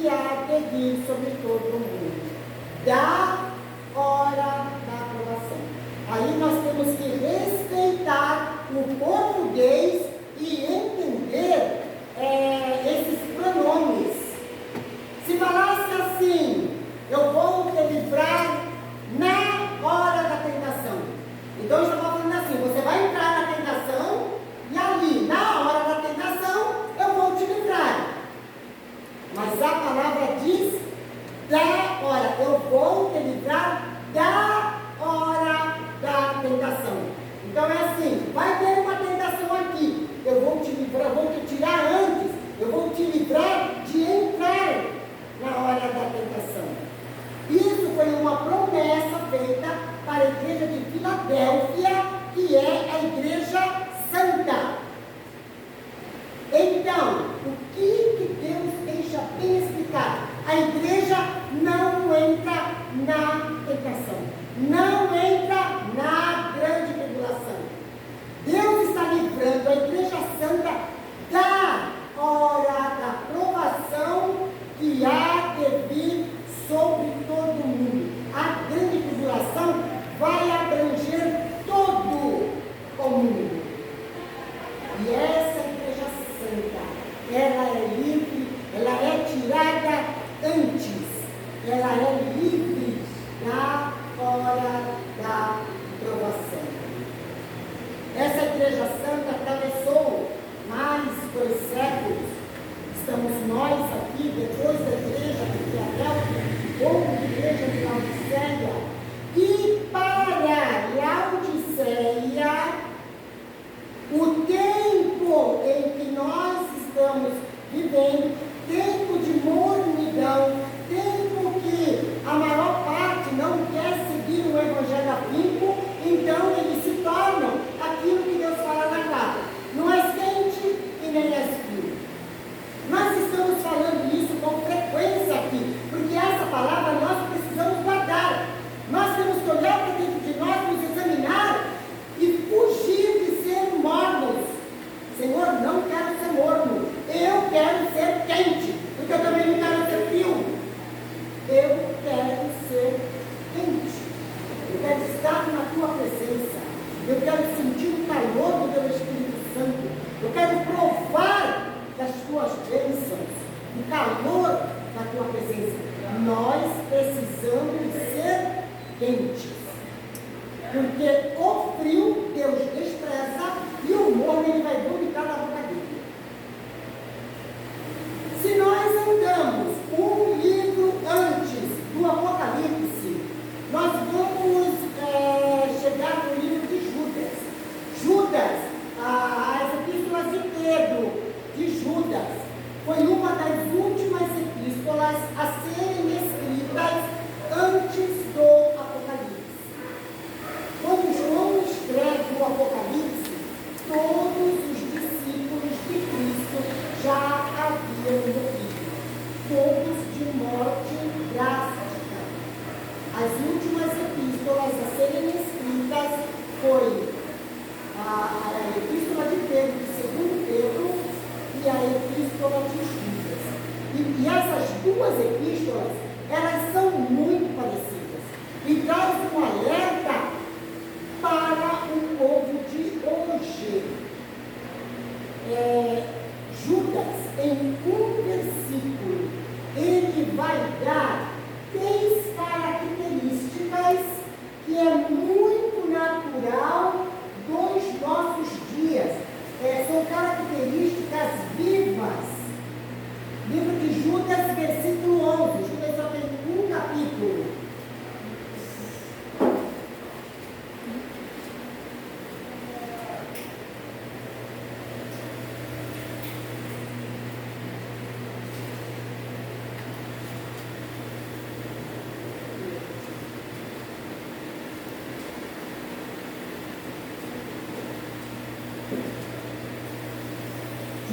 que há de vir sobre todo o mundo. Da hora da aprovação. Aí nós temos que respeitar o português e entender esses pronomes. Se falasse assim, eu vou te livrar na hora da tentação. Então eu estava falando assim, você vai entrar na tentação e ali, na hora da tentação, eu vou te livrar. Mas a palavra diz da hora, eu vou te livrar da hora da tentação. Então é assim, vai ter uma tentação aqui, eu vou te livrar, eu vou te tirar antes, eu vou te livrar de entrar na hora da tentação. Isso foi uma promessa feita para a igreja de Filadélfia, que é a igreja santa. Então, o que Deus deixa bem explicado? A igreja não entra na tentação, não entra na grande tribulação. Deus está livrando a igreja santa da hora da provação que há de vir sobre todo o mundo. A grande tribulação vai abranger todo o mundo. E essa igreja santa, ela é livre, ela é tirada antes, ela é livre da hora da provação. Essa igreja santa atravessou mais 2 séculos. Estamos nós aqui, depois da igreja de Filadélfia, ou da igreja de Laodiceia, e para Laodiceia, o tempo em que nós estamos vivendo, tempo de mornidão, tempo que a maior parte não quer seguir o evangelho afinco, então eles se tornam aquilo que Deus fala na carta. Não é quente e nem é frio. Nós estamos falando isso com frequência aqui, porque essa palavra nós precisamos guardar. Nós temos que olhar para dentro de nós, nos examinar e fugir de ser mornos. Senhor, não quero ser morno, eu quero ser quente, porque eu também não quero ser frio. Eu quero ser quente, eu quero estar na tua presença, eu quero sentir o calor do teu Espírito Santo, eu quero provar das tuas bênçãos, o calor da tua presença. Nós precisamos ser quentes, porque o frio Deus despreza e o morno ele vai vomitar na boca dele. Se nós andamos um livro antes do Apocalipse, nós vamos chegar no livro de Judas. Judas, as epístolas de Pedro, de Judas, foi uma das últimas epístolas a serem escritas antes do Apocalipse. Quando João escreve o Apocalipse, todos os discípulos de Cristo já haviam morrido, todos de morte drástica. As últimas epístolas a serem escritas foi a epístola de Pedro, de 2 Pedro, e a epístola de Judas. E essas duas epístolas, elas são muito parecidas. E traz um alerta para o povo de hoje. Judas, em um versículo, ele vai dar 3 características que é muito natural dos nossos dias. São características vivas. Livro de Judas, versículo 11. Judas só tem um capítulo.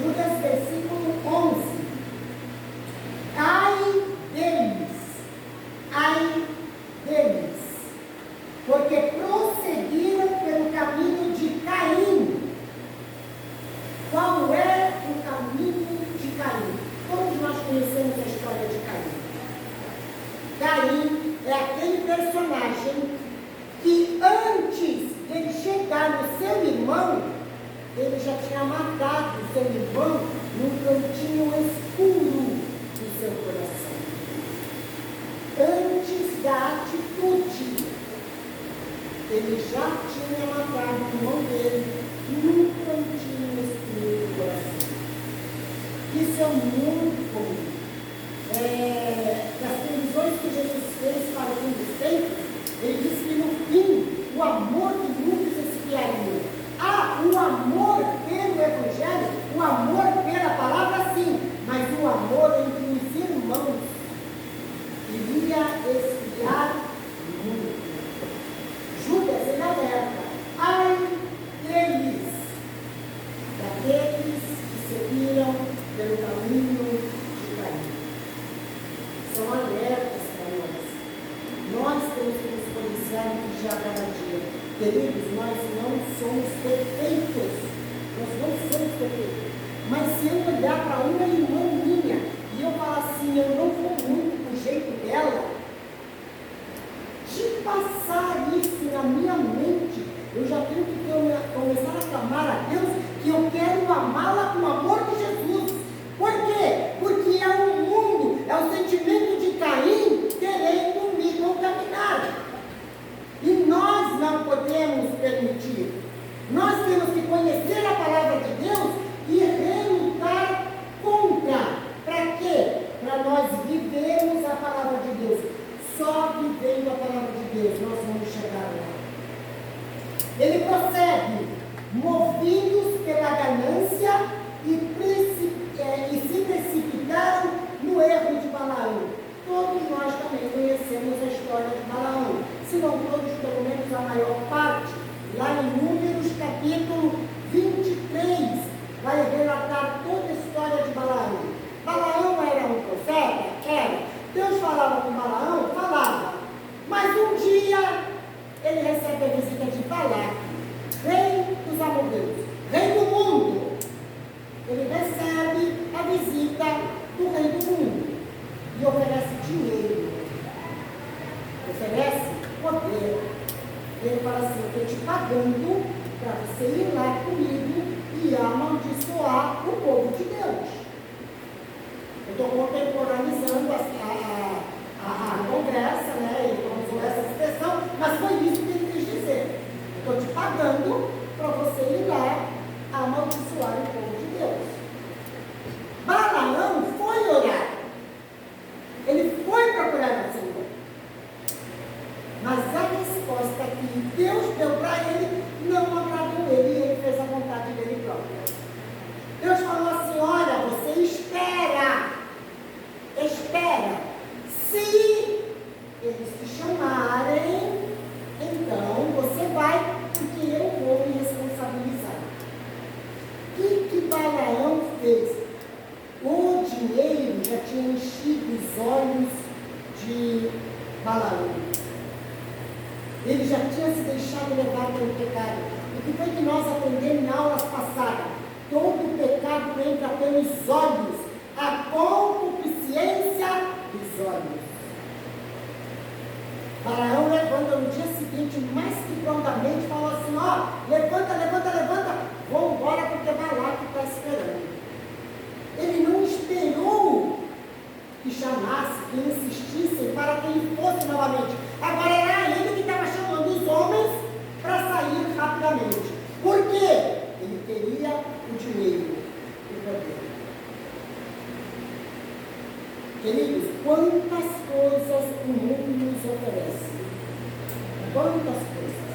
Judas, versículo 11. Ai deles, porque prosseguiram pelo caminho de Caim. Qual é o caminho de Caim? Todos nós conhecemos a história de personagem que antes de ele chegar no seu irmão, ele já tinha matado o seu irmão num cantinho escuro do seu coração. Antes da atitude, ele já tinha matado o irmão dele num cantinho escuro do coração. Isso é muito comum. Nas previsões que Jesus fez para o fim dos tempos, ele disse que no fim o amor de muitos esfriaria. O amor pelo Evangelho, o amor pela palavra sim, mas o amor entre os irmãos iria esfriar muito. Judas ele alerta: ai deles, daqueles que seguiram pelo caminho de Caim. São alertas para nós. Nós temos que nos policiar no dia a cada dia. Queridos, nós não somos perfeitos. Nós não somos perfeitos. Mas se eu olhar para uma irmã minha e eu falar assim, eu não vou muito do jeito dela, de passar isso na minha mente, eu já tenho que começar a clamar a Deus que eu quero amá-la com o amor de Jesus. Por quê? Porque é o mundo, é o sentimento de Caim querendo me contaminar. E nós não podemos permitir. Nós temos que conhecer a palavra de Deus e relutar contra. Para quê? Para nós vivermos a palavra de Deus. Só vivendo a palavra de Deus nós vamos chegar lá. Ele prossegue: movidos pela ganância e se precipitaram no erro de Balaão. Todos nós também conhecemos a história de Balaão, se não todos, pelo menos a maior parte. Lá em Números capítulo 23, vai relatar toda a história de Balaão. Balaão era um profeta? Era. Deus falava com Balaão? Falava. Mas um dia, ele recebe a visita de Balac, rei dos amorreus, rei do mundo. Ele recebe a visita do rei do mundo e oferece dinheiro, oferece poder. Ele fala assim: eu estou te pagando para você ir lá comigo e amaldiçoar o povo de Deus. Eu estou contemporaneizando a conversa, né? Ele usou essa expressão, mas foi isso que ele quis dizer. Eu estou te pagando para você ir lá amaldiçoar o povo de Deus. Balaão foi orar. Ele foi procurar o Senhor. Mas a resposta que Deus deu para ele não agradou ele e ele fez a vontade dele próprio. Deus falou assim: olha, você espera. Se eles te chamarem, então você vai, porque eu vou me responsabilizar. O que Balaão fez? O dinheiro já tinha enchido os olhos de Balaão. Ele já tinha se deixado levar pelo pecado. O que foi que nós aprendemos em aulas passadas? Todo pecado entra pelos olhos, a concupiscência dos olhos. Balaão levanta no dia seguinte, mais que prontamente, falou assim: ó, levanta, vamos embora porque Balaque está esperando. Ele não esperou que chamasse, que insistissem para que ele fosse novamente. Agora era ele que estava chamando os homens para sair rapidamente. Por quê? Ele queria o dinheiro, o poder. Queridos, quantas coisas o mundo nos oferece? Quantas coisas?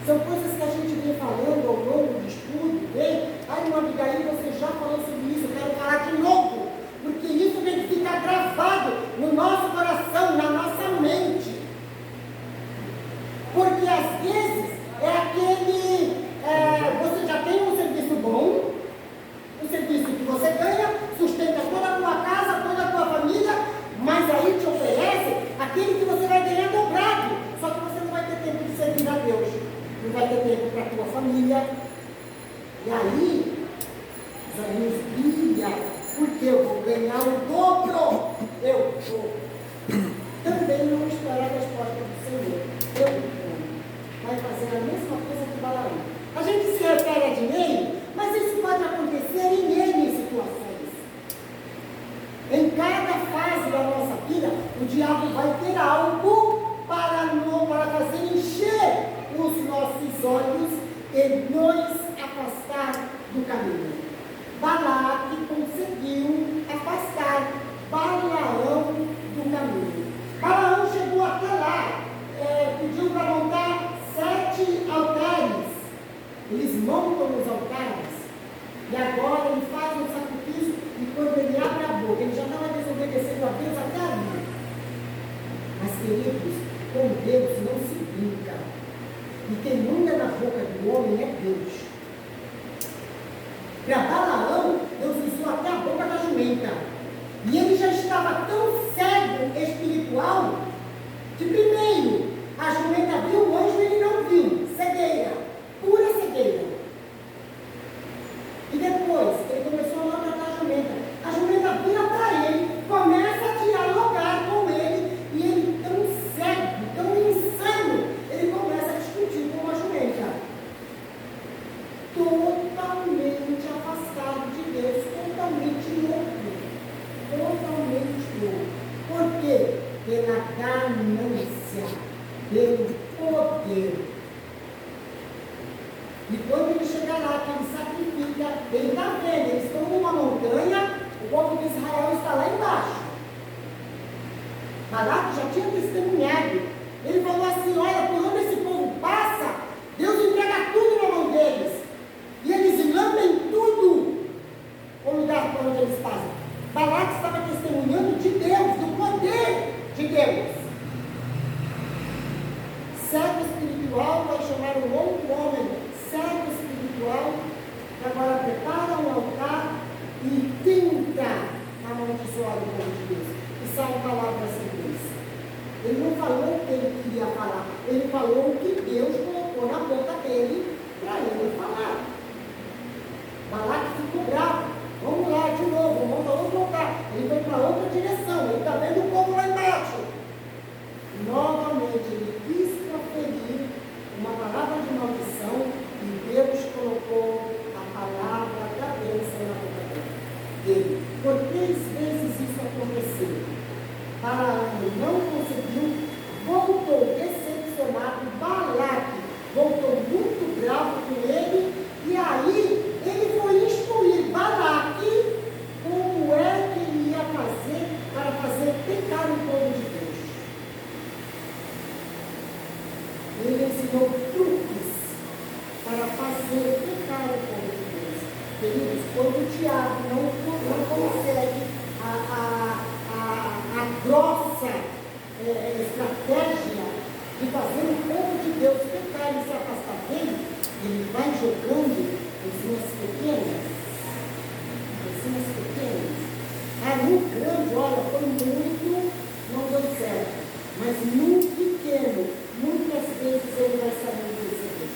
São coisas que a gente vem falando ao longo do estudo, vem. Ai, irmã Abigail, você já falou sobre isso, eu quero falar de novo, porque isso tem que ficar gravado no nosso coração, na nossa mente. Porque às vezes é aquele, você já tem um serviço bom, um serviço que você ganha, sustenta toda a tua casa, toda a tua família, mas aí te oferece aquele que você vai ganhar dobrado, só que você não vai ter tempo de servir a Deus, não vai ter tempo para a tua família. E aí, os olhinhos brilham, porque eu vou ganhar o dobro. Eu vou. Também não esperar que as a mesma coisa que Balaão. A gente se refere a dinheiro, mas isso pode acontecer em N situações. Em cada fase da nossa vida, o diabo vai ter algo para fazer encher os nossos olhos e nos afastar do caminho. Balaque conseguiu afastar Balaão do caminho. Balaão chegou até lá, pediu para montar 7 altares. Eles montam os altares e agora ele faz um sacrifício e quando ele abre a boca, ele já estava desobedecendo a Deus até ali. Mas queridos, com Deus não se brinca. E quem manda na boca do homem é Deus. Para Balaão, Deus usou até a boca da jumenta. E ele já estava tão cego espiritual que primeiro a jumenta viu o anjo e ele não viu. Cegueira, pura cegueira. E depois ele começou a maltratar a jumenta. A jumenta vira para ele, começa a dialogar com ele e ele tão cego, tão insano, ele começa a discutir com a jumenta. Totalmente afastado de Deus, totalmente louco. Totalmente louco. Por quê? Pela ganância, pelo poder. E quando ele chega lá, que ele sacrifica, ele está vendo, eles estão numa montanha, o povo de Israel está lá embaixo. Balaque já tinha testemunhado. Ele falou assim: olha, por onde esse povo passa, Deus entrega tudo na mão deles. E eles lambem tudo o lugar por onde eles passam. Balaque estava testemunhando de Deus, do poder de Deus. Cego espiritual vai chamar um outro homem cego espiritual, que agora prepara um altar e tenta amaldiçoar o povo de Deus. E saem palavras simples. Ele não falou o que ele queria falar, ele falou o que Deus colocou na boca dele para ele falar. Balaque ficou bravo. Vamos lá de novo, vamos voltar. Ele foi para outra direção, ele está vendo o povo lá embaixo. Novamente ele quis proferir uma palavra de maldição e Deus colocou a palavra da bênção na boca dele. Por 3 vezes isso aconteceu. Balaão não conseguiu, voltou decepcionado. Balaque voltou muito bravo com ele e aí ele foi instruir Balaque como é que ele ia fazer para fazer pecar o povo de Deus. Ele ensinou truques para fazer pecar o povo de Deus. Queridos, quando o diabo não consegue a grossa estratégia de fazer o povo de Deus pecar e se afastar dele, ele vai jogando coisinhas pequenas. Coisinhas pequenas. No grande, olha, foi muito, não deu certo. Mas no pequeno, muitas vezes ele vai saber receber.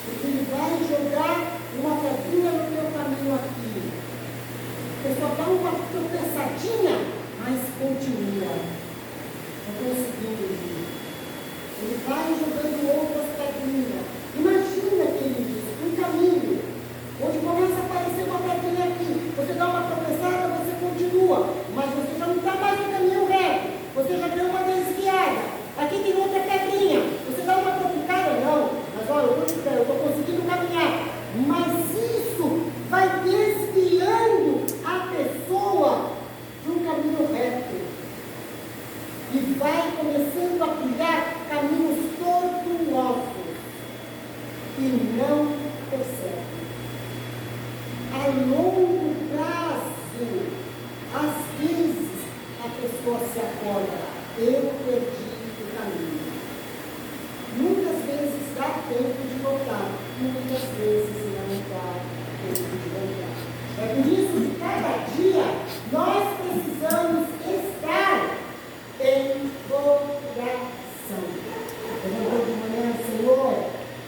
Porque ele vai jogar uma pedrinha no teu caminho aqui. Você só dá uma tropeçadinha, mas continua. Não conseguindo ir. Ele vai jogando outras pedrinhas. Imagina, queridos, um caminho onde começa a aparecer uma pedrinha aqui. Você dá uma tropeçada, você continua. Mas você já não está mais no caminho reto. Você já deu uma desviada. Aqui tem outra pedrinha. Você dá uma tropicada? Não. Mas olha, eu estou conseguindo caminhar. Mas isso vai desviando a pessoa de um caminho reto. E vai começando a criar caminhos tortuosos. E não percebe. A longo prazo, às vezes, a pessoa se acorda: eu perdi o caminho. Muitas vezes dá tempo de voltar, muitas vezes não dá tempo de voltar. É por isso que cada dia nós precisamos estar em oração. Eu vou de manhã, Senhor,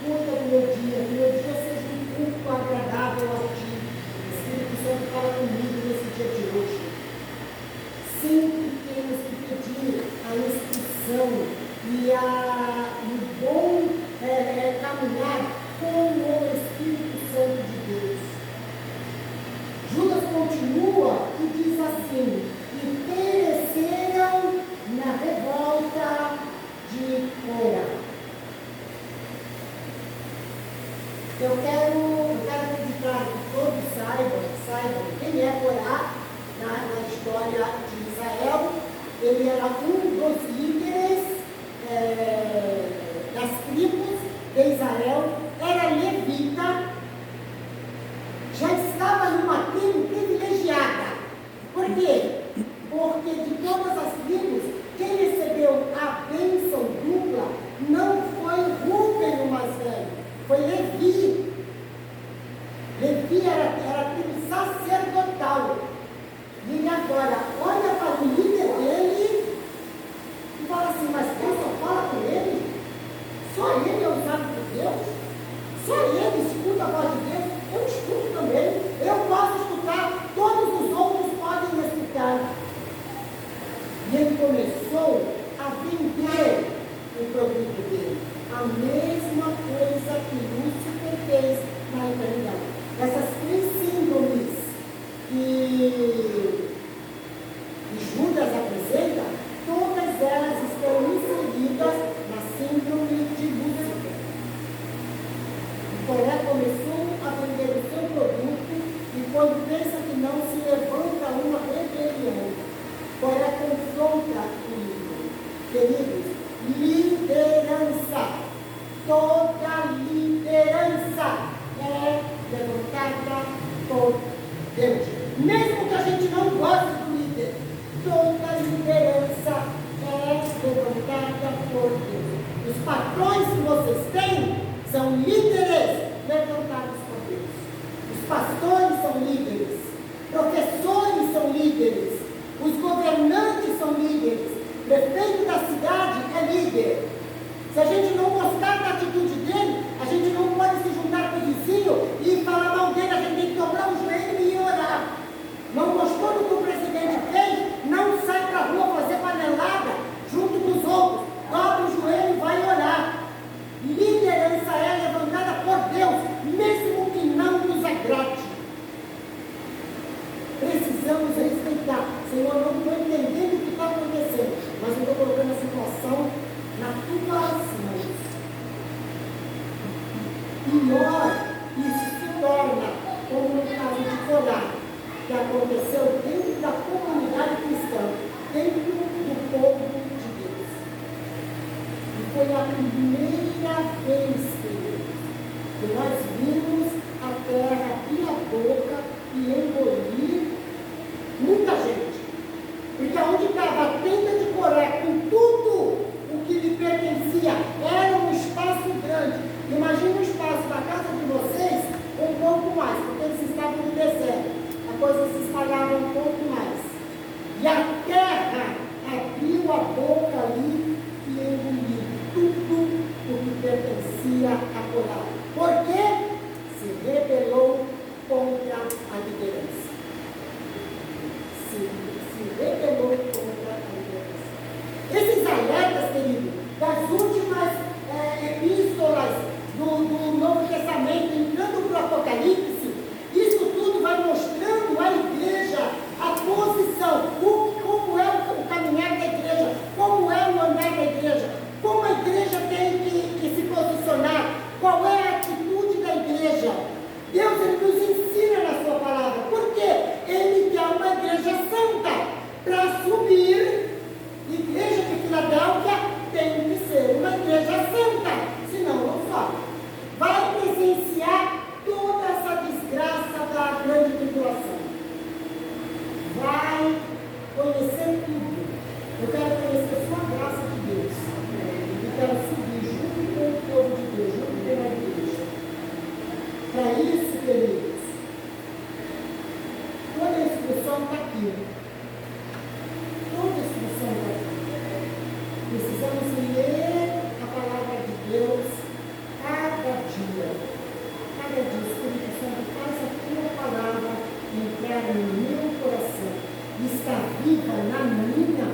cuida do meu dia, que meu dia seja um culto agradável a Ti. O Espírito Santo fala comigo nesse dia de hoje. Sempre temos que pedir a instrução e o bom era um dos líderes das tribos de Israel, era levita, já estava numa tribo privilegiada. Por quê? Porque de todas as tribos, quem recebeu a bênção dupla não foi Rúben, o mais velho, foi Levi. Levi era a tribo sacerdotal. E ele agora olha para o líder dele e fala assim, mas Deus só fala com ele? Só ele é usado por Deus? Só ele escuta a voz de Deus? Eu escuto também. Eu posso escutar, todos os outros podem escutar. E ele começou a vender o produto dele. A mesma coisa que Lúcifer fez na eternidade. Essas três síndromes que Judas apresenta, todas elas estão inseridas na síndrome de Lúcifer. Coré começou a vender o seu produto e quando pensa que não, se levanta uma rebelião. Coré confronta o livro. Queridos, liderança. Toda liderança é levantada por Deus. Mesmo que a gente não goste do líder, toda liderança é levantada por Deus. Os patrões que vocês têm são líderes levantados por Deus. Os pastores são líderes, professores são líderes, os governantes são líderes, prefeito da cidade é líder. Se a gente não gostar da atitude dele, a gente não pode se juntar com o vizinho e falar mal dele, a gente tem que dobrar o joelho e orar. Não gostou do que o presidente fez, não sai para a rua fazer panelada junto com os outros. Dobra o joelho e vai orar. Liderança é levantada por Deus, mesmo que não nos agrade. Precisamos respeitar. Senhor, não estou entendendo o que está acontecendo, mas eu estou colocando a situação nas tuas mãos. Pior, isso se torna, como no caso de Corá, que aconteceu dentro da comunidade cristã, dentro do povo de Deus. E foi a primeira vez que nós vimos a terra abrir a boca e engolir muita gente. Porque onde estava a tenda de Coré, com tudo o que lhe pertencia, era um espaço grande. Imagina o espaço da casa de vocês um pouco mais, porque eles estavam no deserto. A coisa se espalhava um pouco mais. E a terra abriu a boca ali e engoliu tudo o que pertencia a Corá. Por quê? Se rebelou contra a liderança. Se rebelou contra a liderança. Esses alertas, querido, das últimas epístolas do Novo Testamento, entrando para o Apocalipse, isso tudo vai mostrando à igreja a posição, como é o caminhar da igreja, como é o andar da igreja, como a igreja tem que se posicionar, qual é a atitude da igreja. Deus ele nos ensina na sua palavra. Por quê? Ele quer uma igreja santa. Para subir, igreja de Filadélfia tem que ser uma igreja santa, senão não sobe. Vai presenciar toda essa desgraça da grande tribulação. Vai conhecer tudo. Eu quero conhecer só a graça de Deus. Eu quero subir junto com o povo de Deus, junto com a igreja. Para isso, queridos, toda a instrução está aqui. Toda a instrução está aqui. Precisamos ler a palavra de Deus cada dia. Cada dia, Espírito Santo, faz a tua palavra entrar no meu coração e estar viva na minha vida.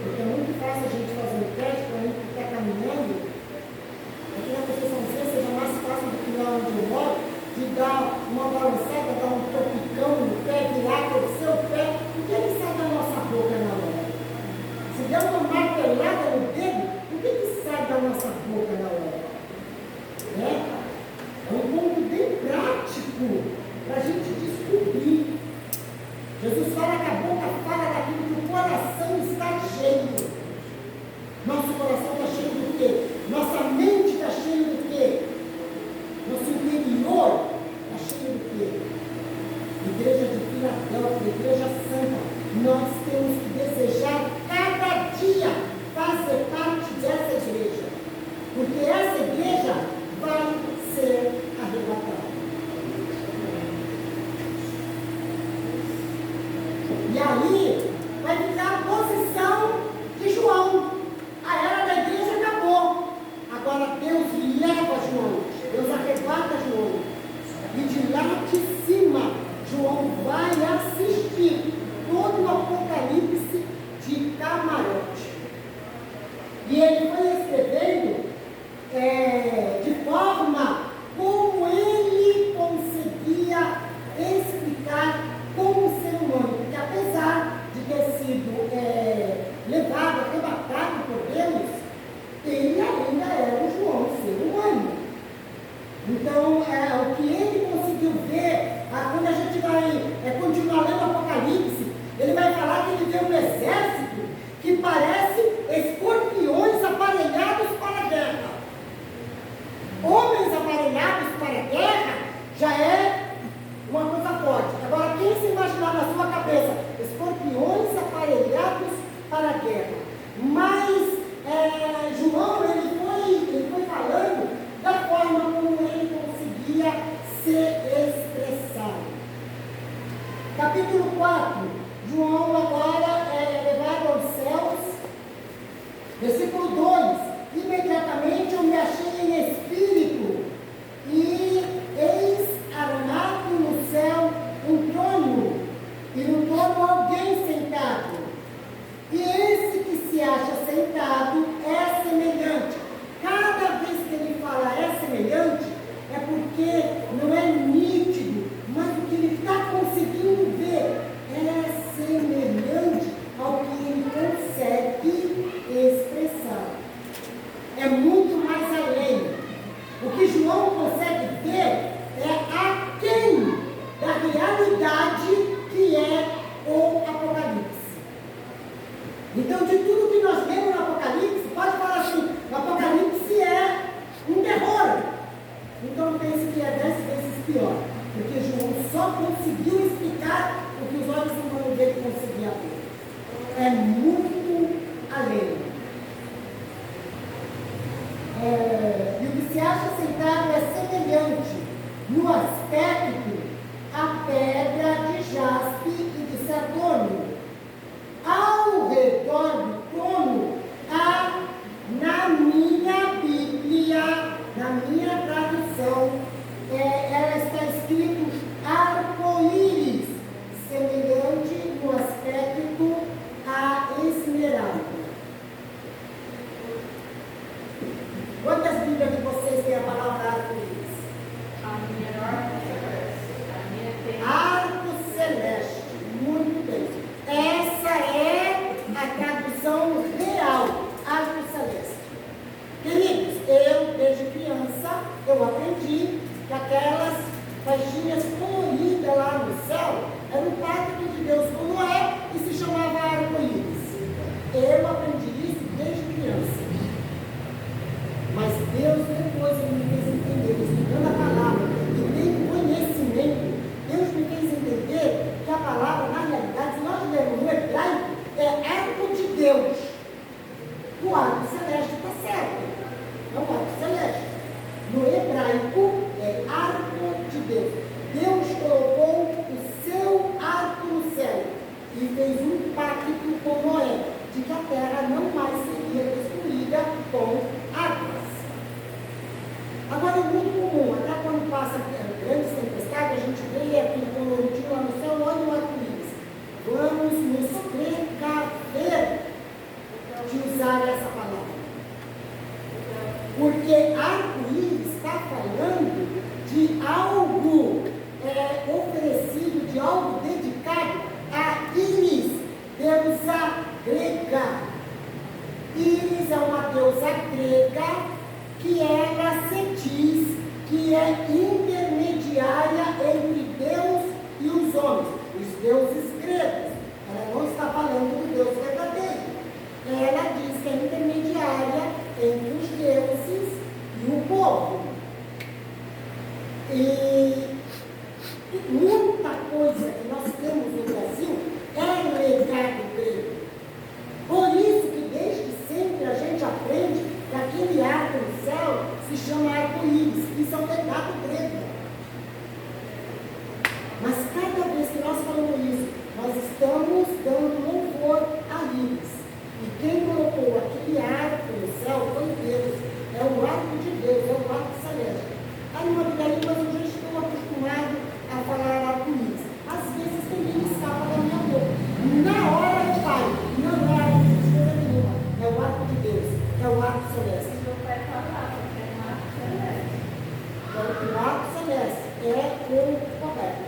Porque é muito fácil a gente fazer um teste para a gente estar caminhando. Aqui na Conceição seja mais fácil do que lá onde eu moro, de dar uma balançada, dar um tropicão no pé, virar, torcer o pé. O que ele sai da nossa boca na hora? Se der uma martelada no dedo, o que sai da nossa boca na hora? É um ponto bem prático para a gente descobrir. Jesus igreja santa. Nós temos que desejar cada dia fazer parte dessa igreja, porque essa igreja vai ser arrebatada. E aí vai ficar a posição de João. A era da igreja acabou. Agora Deus leva João, Deus arrebata João. E de lá de cima, João vai assistir todo o Apocalipse de camarote. E ele foi escrevendo de forma como ele conseguia explicar como ser humano. Porque apesar de ter sido levado, arrebatado por Deus, ele ainda era um João, ser humano. Então, o que ele conseguiu ver, quando a gente vai continuar lendo o Apocalipse, ele vai falar que ele vê um exército que parece escorpiões aparelhados para a guerra. Homens aparelhados para a guerra já é uma coisa forte. Agora, quem se imaginar na sua cabeça escorpiões aparelhados para a guerra? Mas João, ele foi falando da forma como ele conseguia se expressar. Capítulo 4, João agora é levado aos céus. Versículo 2, imediatamente eu me achei em espírito, e eis armado no céu um trono, e no trono alguém sentado. E esse que se acha sentado é semelhante. Cada vez que ele fala é semelhante, é porque não é nítido, mas o que ele está conseguindo ver é semelhante ao que ele consegue expressar. É muito mais além. O que João consegue ver é aquém da realidade que é o Apocalipse. Então, de tudo que nós vemos no Apocalipse, pode falar assim, o Apocalipse é um terror. Então, não pense que é 10 vezes pior, porque João só conseguiu explicar o que os olhos humanos dele conseguiam ver. É muito além. E o que se acha sentado é semelhante no aspecto à pedra de jaspe e de sardônio. Ao redor do trono há, na minha Bíblia, na minha tradução, ela está escrito arco-íris, semelhante no aspecto à esmeralda. Quantas Bíblias de vocês têm a palavra arco-íris? A melhor celeste. Arco celeste. Muito bem. Essa é a tradução real, arco celeste. Queridos, eu desde criança, eu aprendi que aquelas faixinhas coloridas lá no céu era um pacto de Deus com Noé e se chamava arco-íris. Eu aprendi isso desde criança. Mas Deus depois me fez entender, estudando a palavra e tendo conhecimento, Deus me fez entender que a palavra, na realidade, se nós lermos no hebraico, é arco de Deus. O arco celeste está certo, é o arco celeste. No hebraico, é arco de Deus. Deus colocou o seu arco no céu e fez um pacto com Noé, de que a terra não mais seria destruída com águas. Agora é muito comum, até quando passa grandes tempestades, a gente vê aquele coloridinho lá no céu, olha o arco-íris. Vamos nos precaver de usar essa palavra. Porque arco-íris está falando de algo oferecido, de algo dedicado a Íris, deusa grega. Íris é uma deusa grega que ela se diz que é intermediária entre Deus e os homens, os deuses gregos. Ela não está falando do Deus verdadeiro. Ela diz que é intermediária entre os deuses e o povo. E muita coisa que nós temos no legado grego. Por isso que desde sempre a gente aprende que aquele arco no céu se chama arco-íris. Isso é um legado grego. Mas cada vez que nós falamos isso, nós estamos dando louvor a íris. E quem colocou aquele arco no céu foi Deus. É o arco de Deus, é o arco celeste. Aí uma Bíblia, mas eu já estou acostumado a falar arco-íris. Às vezes também escapa da minha boca. Na hora eu falo, não é arco de coisa nenhuma. É o arco de Deus, é o arco celeste. Meu pai falava que era um arco celeste. O arco celeste é o correto.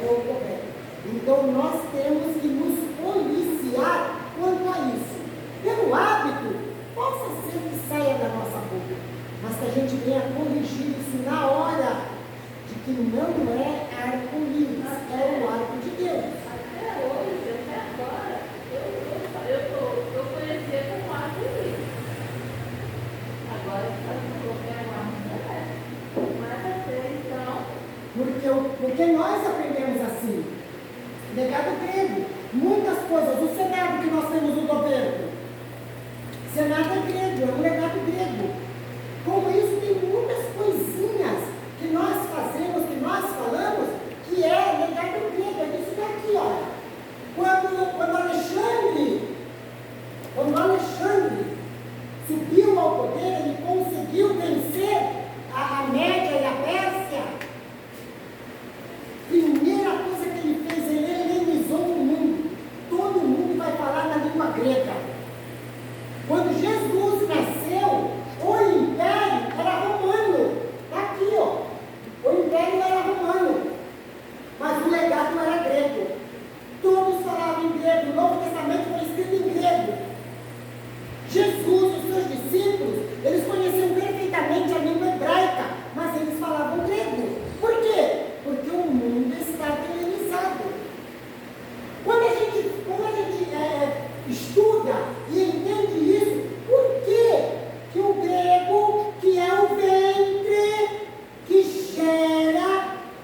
É o correto. Então nós temos que nos policiar quanto a isso. Pelo hábito, possa ser que saia da nossa boca, mas que a gente venha corrigir isso na hora de que não é arco-íris, é o arco de Deus. Até hoje, até agora, eu conhecia como arco-íris. Agora está falando que é um arco celeste. Mas até então. Porque nós aprendemos assim. Legado grego. Muitas coisas. O Senado que nós temos no governo. Senado é grego, é um legado grego. Como isso, tem muitas coisinhas que nós fazemos, que nós falamos, que é legado grego. É isso daqui, ó. Quando Alexandre subiu ao poder, ele conseguiu vencer a Média e a Pérsia. Primeira coisa que ele fez, ele helenizou o mundo. Todo mundo vai falar na língua grega. Quando Jesus nasceu, o império era romano. Está aqui, ó. O império era romano. Mas o legado era grego. Todos falavam em grego. O Novo Testamento foi escrito em grego. Jesus e os seus discípulos, eles conheciam perfeitamente a língua hebraica, mas eles falavam grego. Por quê? Porque o mundo está helenizado. Quando a gente estuda e entende isso, por que o grego, que é o ventre, que gera,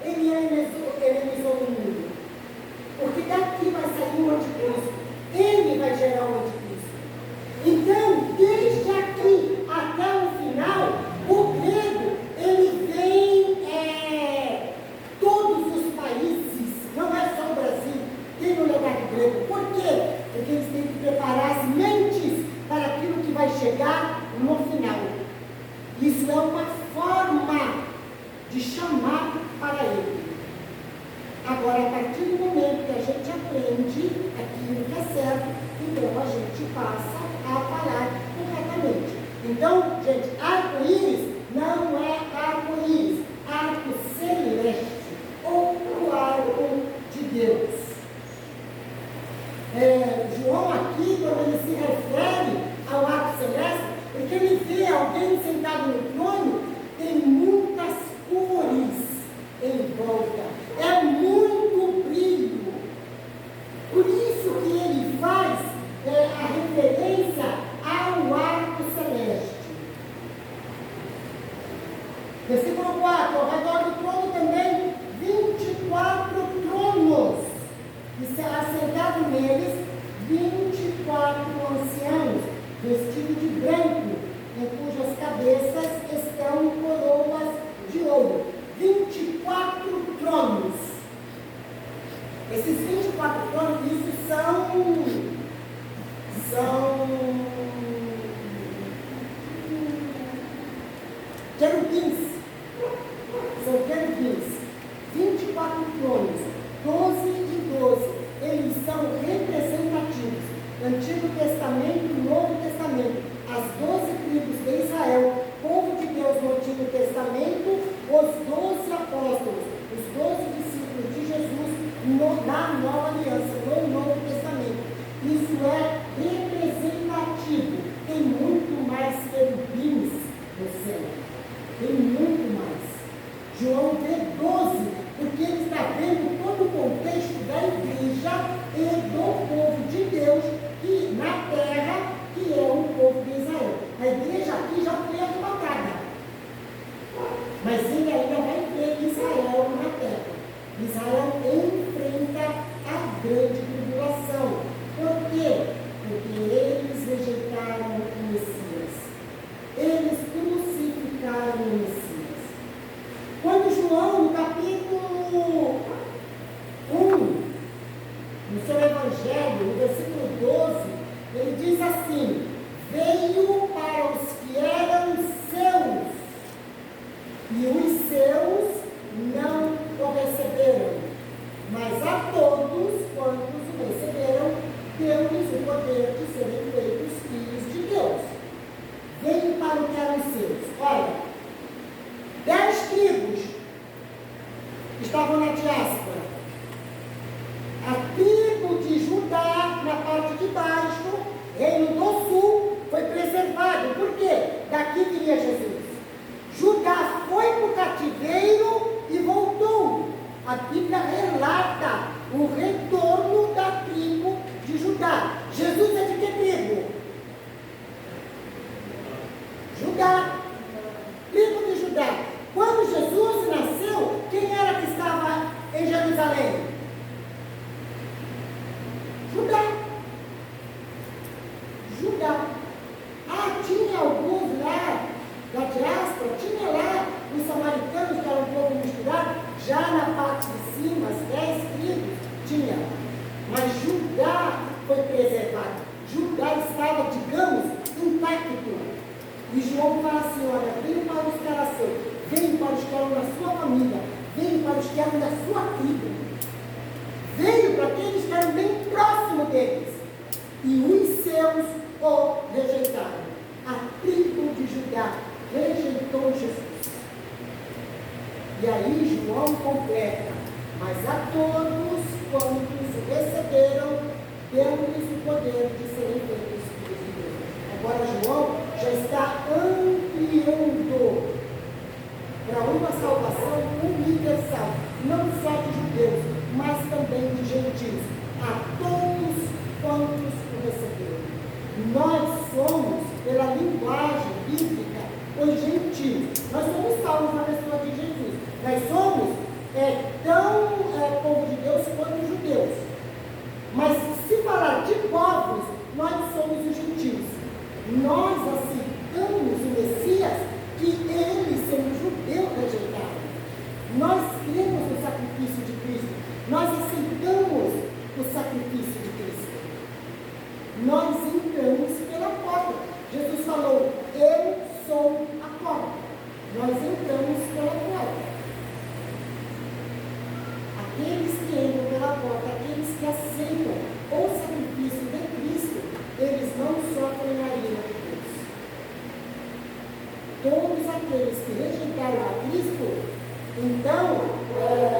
ele helenizou o mundo? Porque daqui vai sair o anticristo. Ele vai gerar o anticristo. Então, desde aqui até o final, o grego, ele vem todos os países, não é só o Brasil, tem o legado grego. Por quê? Porque eles têm que preparar as mentes para aquilo que vai chegar no final. Isso é uma forma de chamar para ele. Agora, a partir do momento que a gente aprende aquilo que é certo, então a gente passa a falar corretamente. Então, gente, arco-íris não é arco-íris, arco celeste, ou o arco de Deus. João aqui, quando ele se refere ao arco celeste, porque ele vê alguém sentado no trono, tem muitas cores em volta, é muito brilho. Por isso que ele faz a referência ao arco celeste. Versículo 4, ao redor do trono também 24 tronos, e assentados neles 24 anciãos, vestidos de branco, em cujas cabeças estão coroas de ouro. 24 tronos. Esses 24 tronos, isso são querubins. São querubins. 24 tronos. 12 e 12. Eles são representativos. Antigo Testamento e Novo Testamento. As 12 tribos de Israel. Povo de Deus no Antigo Testamento. Os 12 apóstolos. Os 12 discípulos de Jesus na Nova Aliança, no Novo Testamento. Isso é representativo. Tem muito mais querubins no céu. Tem muito mais. João vê 12, porque ele está vendo todo o contexto da igreja e do povo de Deus que na terra, que é o povo de Israel. A igreja aqui já foi arrebatada. Mas ele ainda vai ver Israel na terra. Israel enfrenta a grande tribulação. no seu Evangelho, no versículo 12, ele diz assim: veio para os que eram seus, e os seus não o receberam, mas a todos quantos o receberam, deu-lhes o poder de serem feitos filhos de Deus. Veio para o que eram seus. Olha, 10 tribos estavam na diáspora. A tribo de Judá, na parte de baixo, Reino do Sul, foi preservado. Por quê? Daqui viria Jesus. Judá foi para o cativeiro e voltou. A Bíblia relata o retorno da tribo de Judá. Jesus é de que tribo? Judá. Tribo de Judá. Quando Jesus nasceu, quem era que estava em Jerusalém? Judá. Judá. Ah, tinha alguns lá da diáspora, tinha lá os samaritanos, que eram um povo misturado, já na parte de cima, as 10 tribos, tinha. Mas Judá foi preservado. Judá estava, digamos, intacto. E João fala assim: olha, veio para os que eram seus, veio para os que eram da sua família, veio para os que eram da sua tribo, veio para aqueles que eram bem próximos deles, e os seus o rejeitaram. A tribo de Judá rejeitou Jesus. E aí João completa: mas a todos quantos receberam, deu-lhes o poder de serem feitos filhos de Deus. Agora João já está ampliando para uma salvação universal, não só de judeus, mas também de gentios, a todos quantos o receberam. Nós somos, pela linguagem bíblica, os gentios. Nós somos salvos na pessoa de Jesus. Nós somos tão povo de Deus quanto os judeus. Mas se falar de povos, nós somos os gentios. Nós aceitamos o Messias que ele, sendo judeu, rejeitado. Nós cremos no sacrifício de Cristo. Nós aceitamos o sacrifício de Cristo. Nós entramos pela porta. Jesus falou: eu sou a porta. Nós entramos pela porta. Aqueles que entram pela porta, aqueles que aceitam o sacrifício de Cristo, eles não sofrem a ira de Deus. Todos aqueles que rejeitaram a Cristo, então,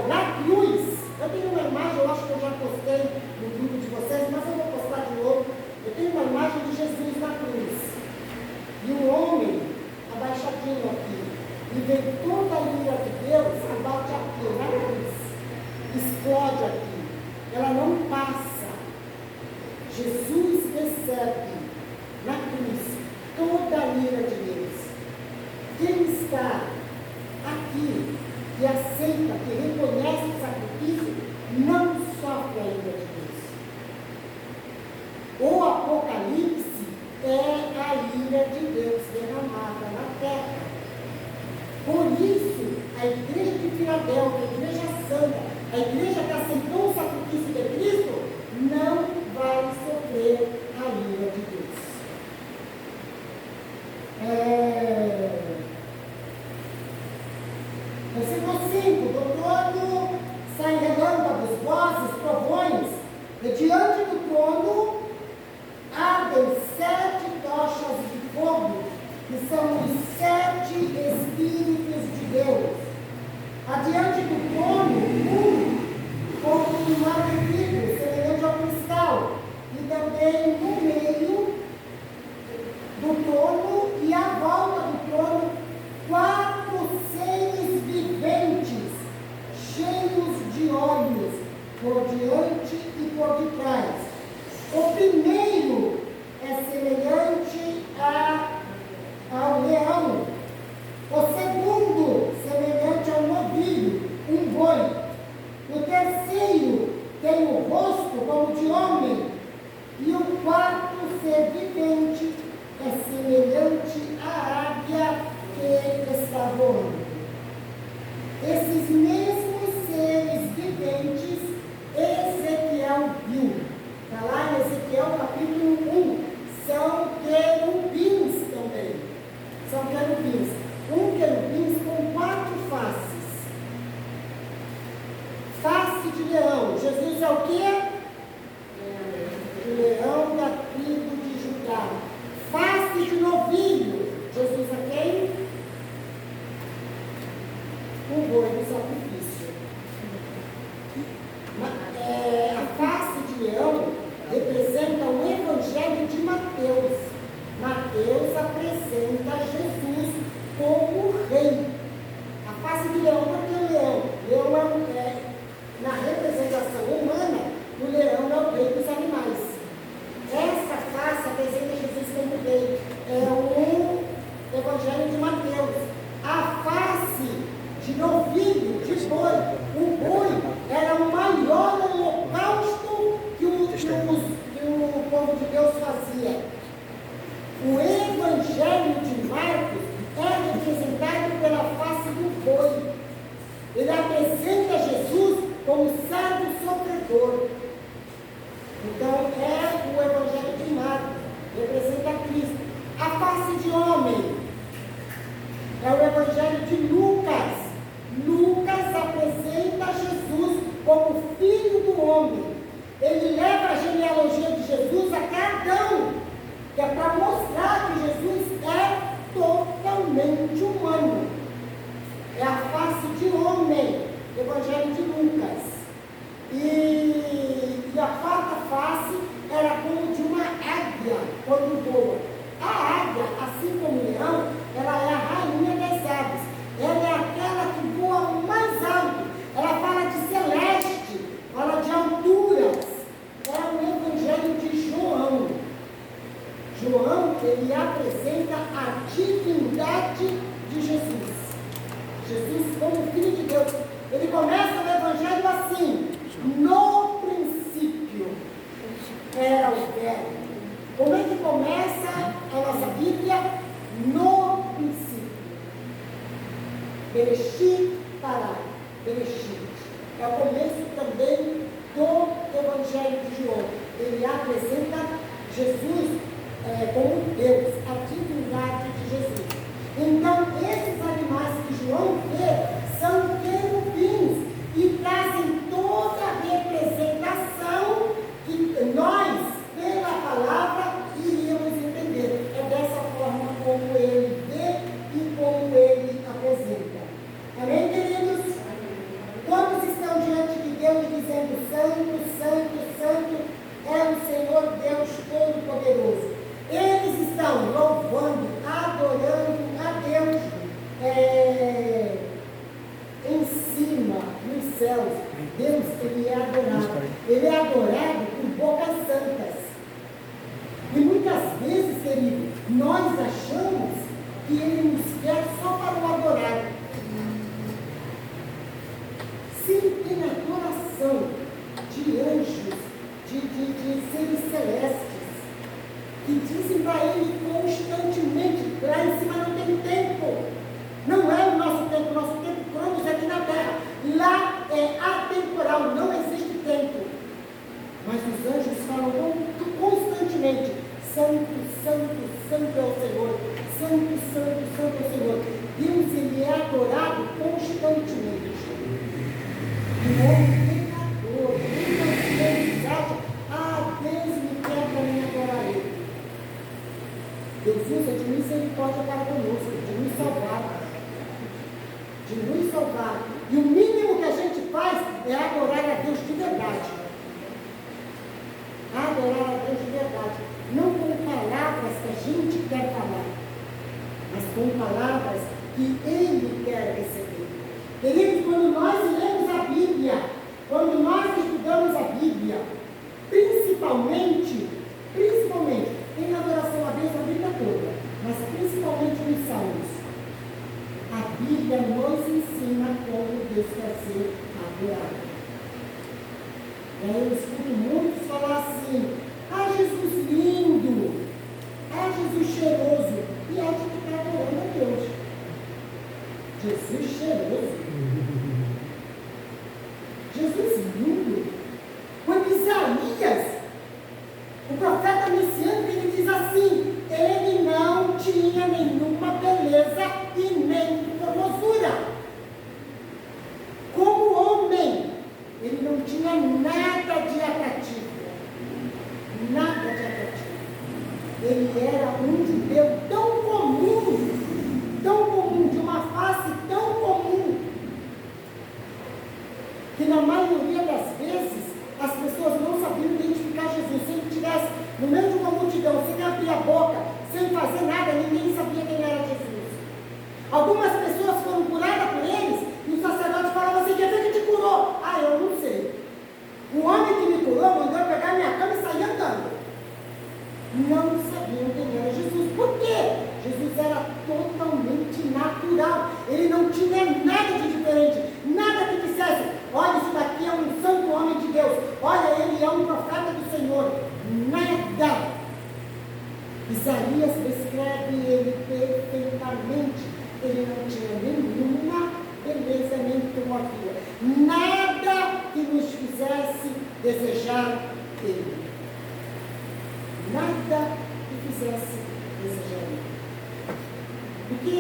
na cruz, eu tenho uma imagem, eu acho que eu já postei no grupo de vocês, mas eu vou postar de novo. Eu tenho uma imagem de Jesus na cruz. E um homem abaixadinho aqui. E vem toda a ira de Deus e bate aqui na cruz. Explode aqui. Ela não passa. Jesus recebe na cruz toda a ira de Deus. Quem está aqui, que aceita, que reconhece o sacrifício, não sofre a ira de Deus. O Apocalipse é a ira de Deus derramada na terra. Por isso, a igreja de Filadélfia, a igreja santa, a igreja que aceitou o sacrifício de Cristo, não vai sofrer a ira de Deus. Versículo 5: do trono saem relâmpagos, vozes, trovões, e diante do trono ardem 7 tochas de fogo, que são os 7 Espíritos de Deus. Adiante do trono, como um mar de vidro, semelhante ao cristal, e também no meio do trono e à volta do trono, 4 seres viventes, cheios de olhos, por diante e por detrás. O primeiro é semelhante ao leão, o segundo semelhante ao novilho, um boi. O terceiro tem o rosto como de homem, e o quarto ser vivente é semelhante à águia que está voando. Esses mesmos seres viventes Ezequiel viu. Jesus é o quê? Leão da tribo de Judá. Face de novilho. Jesus é quem? O boi do sacrifício. A face de leão representa o Evangelho de Mateus. Mateus apresenta Jesus como rei. A face de leão, porque o leão na representação humana, o leão é o rei dos animais. Essa face apresenta Jesus como rei. É o Evangelho de Mateus. A face de novilho, de boi. O boi era o maior holocausto que o povo de Deus fazia. O Evangelho de Marcos é representado pela face do boi. Ele apresenta Jesus como servo sofredor. Então é o Evangelho de Marcos, representa Cristo. A face de homem é o Evangelho de Lucas. Lucas apresenta Jesus como filho do homem. Ele leva a genealogia de Jesus até Adão, que é para mostrar que Jesus é totalmente humano. É a face de homem, Evangelho de Lucas. E a quarta face era como de uma águia quando voa. A águia, assim como o leão, ela é a rainha das aves. Ela é aquela que voa mais alto. Ela fala de celeste, fala de alturas. É o Evangelho de João. João, ele apresenta a divindade de Jesus. Jesus como Filho de Deus. Ele começa o Evangelho assim: no princípio era o Verbo. Como é que começa a nossa Bíblia? No princípio. Bereshit Pará. Bereshit. É o começo também do Evangelho de João. Ele apresenta Jesus como Deus, a divindade de Jesus. Então, esses animais que João vê são querubins e trazem toda a representação que nós, pela palavra, iríamos entender. É dessa forma como ele vê e como ele apresenta. Amém, queridos? Todos estão diante de Deus dizendo: Santo, Santo, Santo é o Senhor Deus Todo-Poderoso. Eles estão louvando, adorando a Deus em cima, nos céus. Deus, ele é adorado. Ele é adorado por bocas santas. E muitas vezes, querido, nós achamos que ele nos quer só para o adorar. Sim, tem adoração de anjos, de seres celestes, que dizem para ele constantemente: lá em cima não tem tempo. Não é o nosso tempo cronos aqui na terra. Lá é atemporal, não existe tempo. Mas os anjos falam constantemente: Santo, Santo, Santo é o Senhor. Santo, Santo, Santo é o Senhor. Deus, ele é adorado constantemente. E o homem pecador, muitas vezes acha: Deus me quer para me adorar ele. Deus usa de misericórdia para conosco, de nos salvar. De nos salvar. E o mínimo que a gente faz é adorar a Deus de verdade. Adorar a Deus de verdade. Não com palavras que a gente quer falar, mas com palavras que Ele quer receber. Queridos, quando nós lemos a Bíblia, quando nós estudamos a Bíblia, principalmente, tem adoração a Deus na Bíblia toda, mas principalmente nos Salmos, a Bíblia nos ensina como Deus quer ser adorado. Eu escuto muitos falar assim: Jesus lindo, Jesus cheiroso, e acha que está adorando a Deus. Jesus cheiroso, Jesus lindo. Quando Isaías, o profeta messiânico, ele diz assim: ele não tinha nenhuma beleza e nem formosura. Como homem, ele não tinha tinha nada de atrativo. Nada de atrativo. Ele era um judeu tão comum, de uma face tão comum, que na maioria das vezes as pessoas não sabiam identificar Jesus. Se ele estivesse no meio de uma multidão, sem abrir a boca, sem fazer nada, ninguém sabia quem era Jesus. Algumas pessoas foram curadas por eles, e os sacerdotes falavam assim: quem foi que te curou? Ah, eu não sei. O homem que me curou mandou eu pegar minha cama e sair andando. Não sabiam quem era Jesus. Por quê? Jesus era totalmente natural. Ele não tinha nada de diferente, nada que dissesse: olha, isso daqui é um santo homem de Deus, olha, ele é um profeta do Senhor. Nada. Isaías descreve ele perfeitamente. Ele não tinha nenhuma beleza, nem teimosia, nada que nos fizesse desejar ele. Nada que fizesse desejar ele. Porque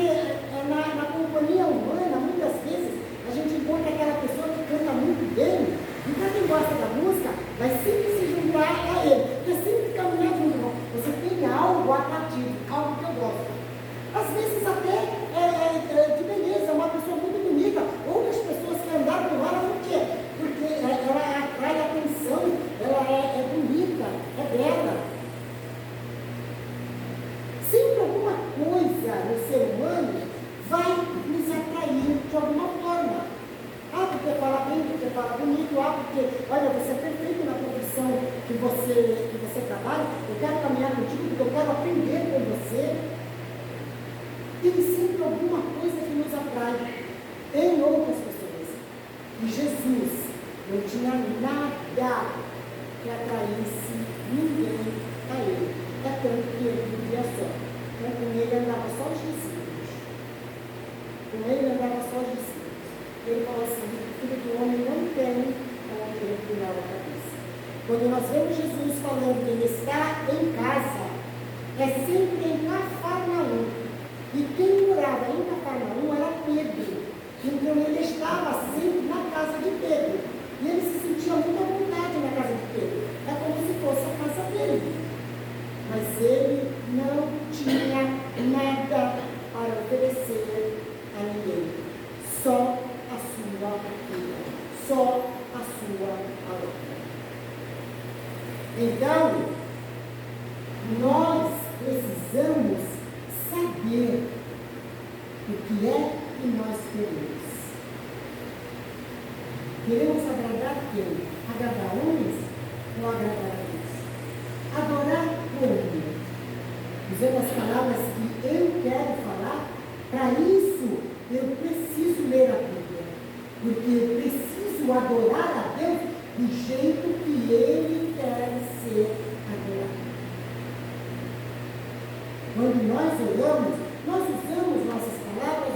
na companhia humana, muitas vezes, a gente encontra aquela pessoa que canta muito bem, e para quem gosta da música, vai sempre se juntar a ele, porque sempre caminhar junto. Você tem algo atrativo, algo que eu gosto. Às vezes até de beleza, uma pessoa muito bonita. Outras pessoas que andaram com ela, por quê? Porque ela atrai atenção, ela é bonita, é bela. Sempre alguma coisa no ser humano vai nos atrair de alguma forma. Ah, porque fala bem, porque fala bonito, porque, olha, você é perfeito na profissão que você trabalha, eu quero caminhar contigo, porque eu quero aprender com você. Tem sempre alguma coisa que nos atrai em outras pessoas. E Jesus não tinha nada que atraísse ninguém a ele. É tanto que ele vivia só. Então, com ele andava só os discípulos. Com ele andava só os discípulos. Ele falou assim: o filho do homem não tem onde reclinar a cabeça. Quando nós vemos Jesus falando que ele está em casa, é sempre em Cafarnaum. E quem morava em Cafarnaum era Pedro. Então ele estava sempre na casa de Pedro. E ele se sentia muito à vontade na casa de Pedro. É como se fosse a casa dele. Mas ele não tinha nada para oferecer a ninguém. Só a sua vida. Só a sua alegria. Então, nós precisamos saber o que é que nós queremos. Queremos agradar quem? Agradar homens ou agradar a Deus? Adorar como? Usando as palavras que eu quero falar, para isso eu preciso ler a Bíblia. Porque eu preciso adorar a Deus do jeito que Ele quer ser adorado. Quando nós oramos, nós usamos nossas palavras,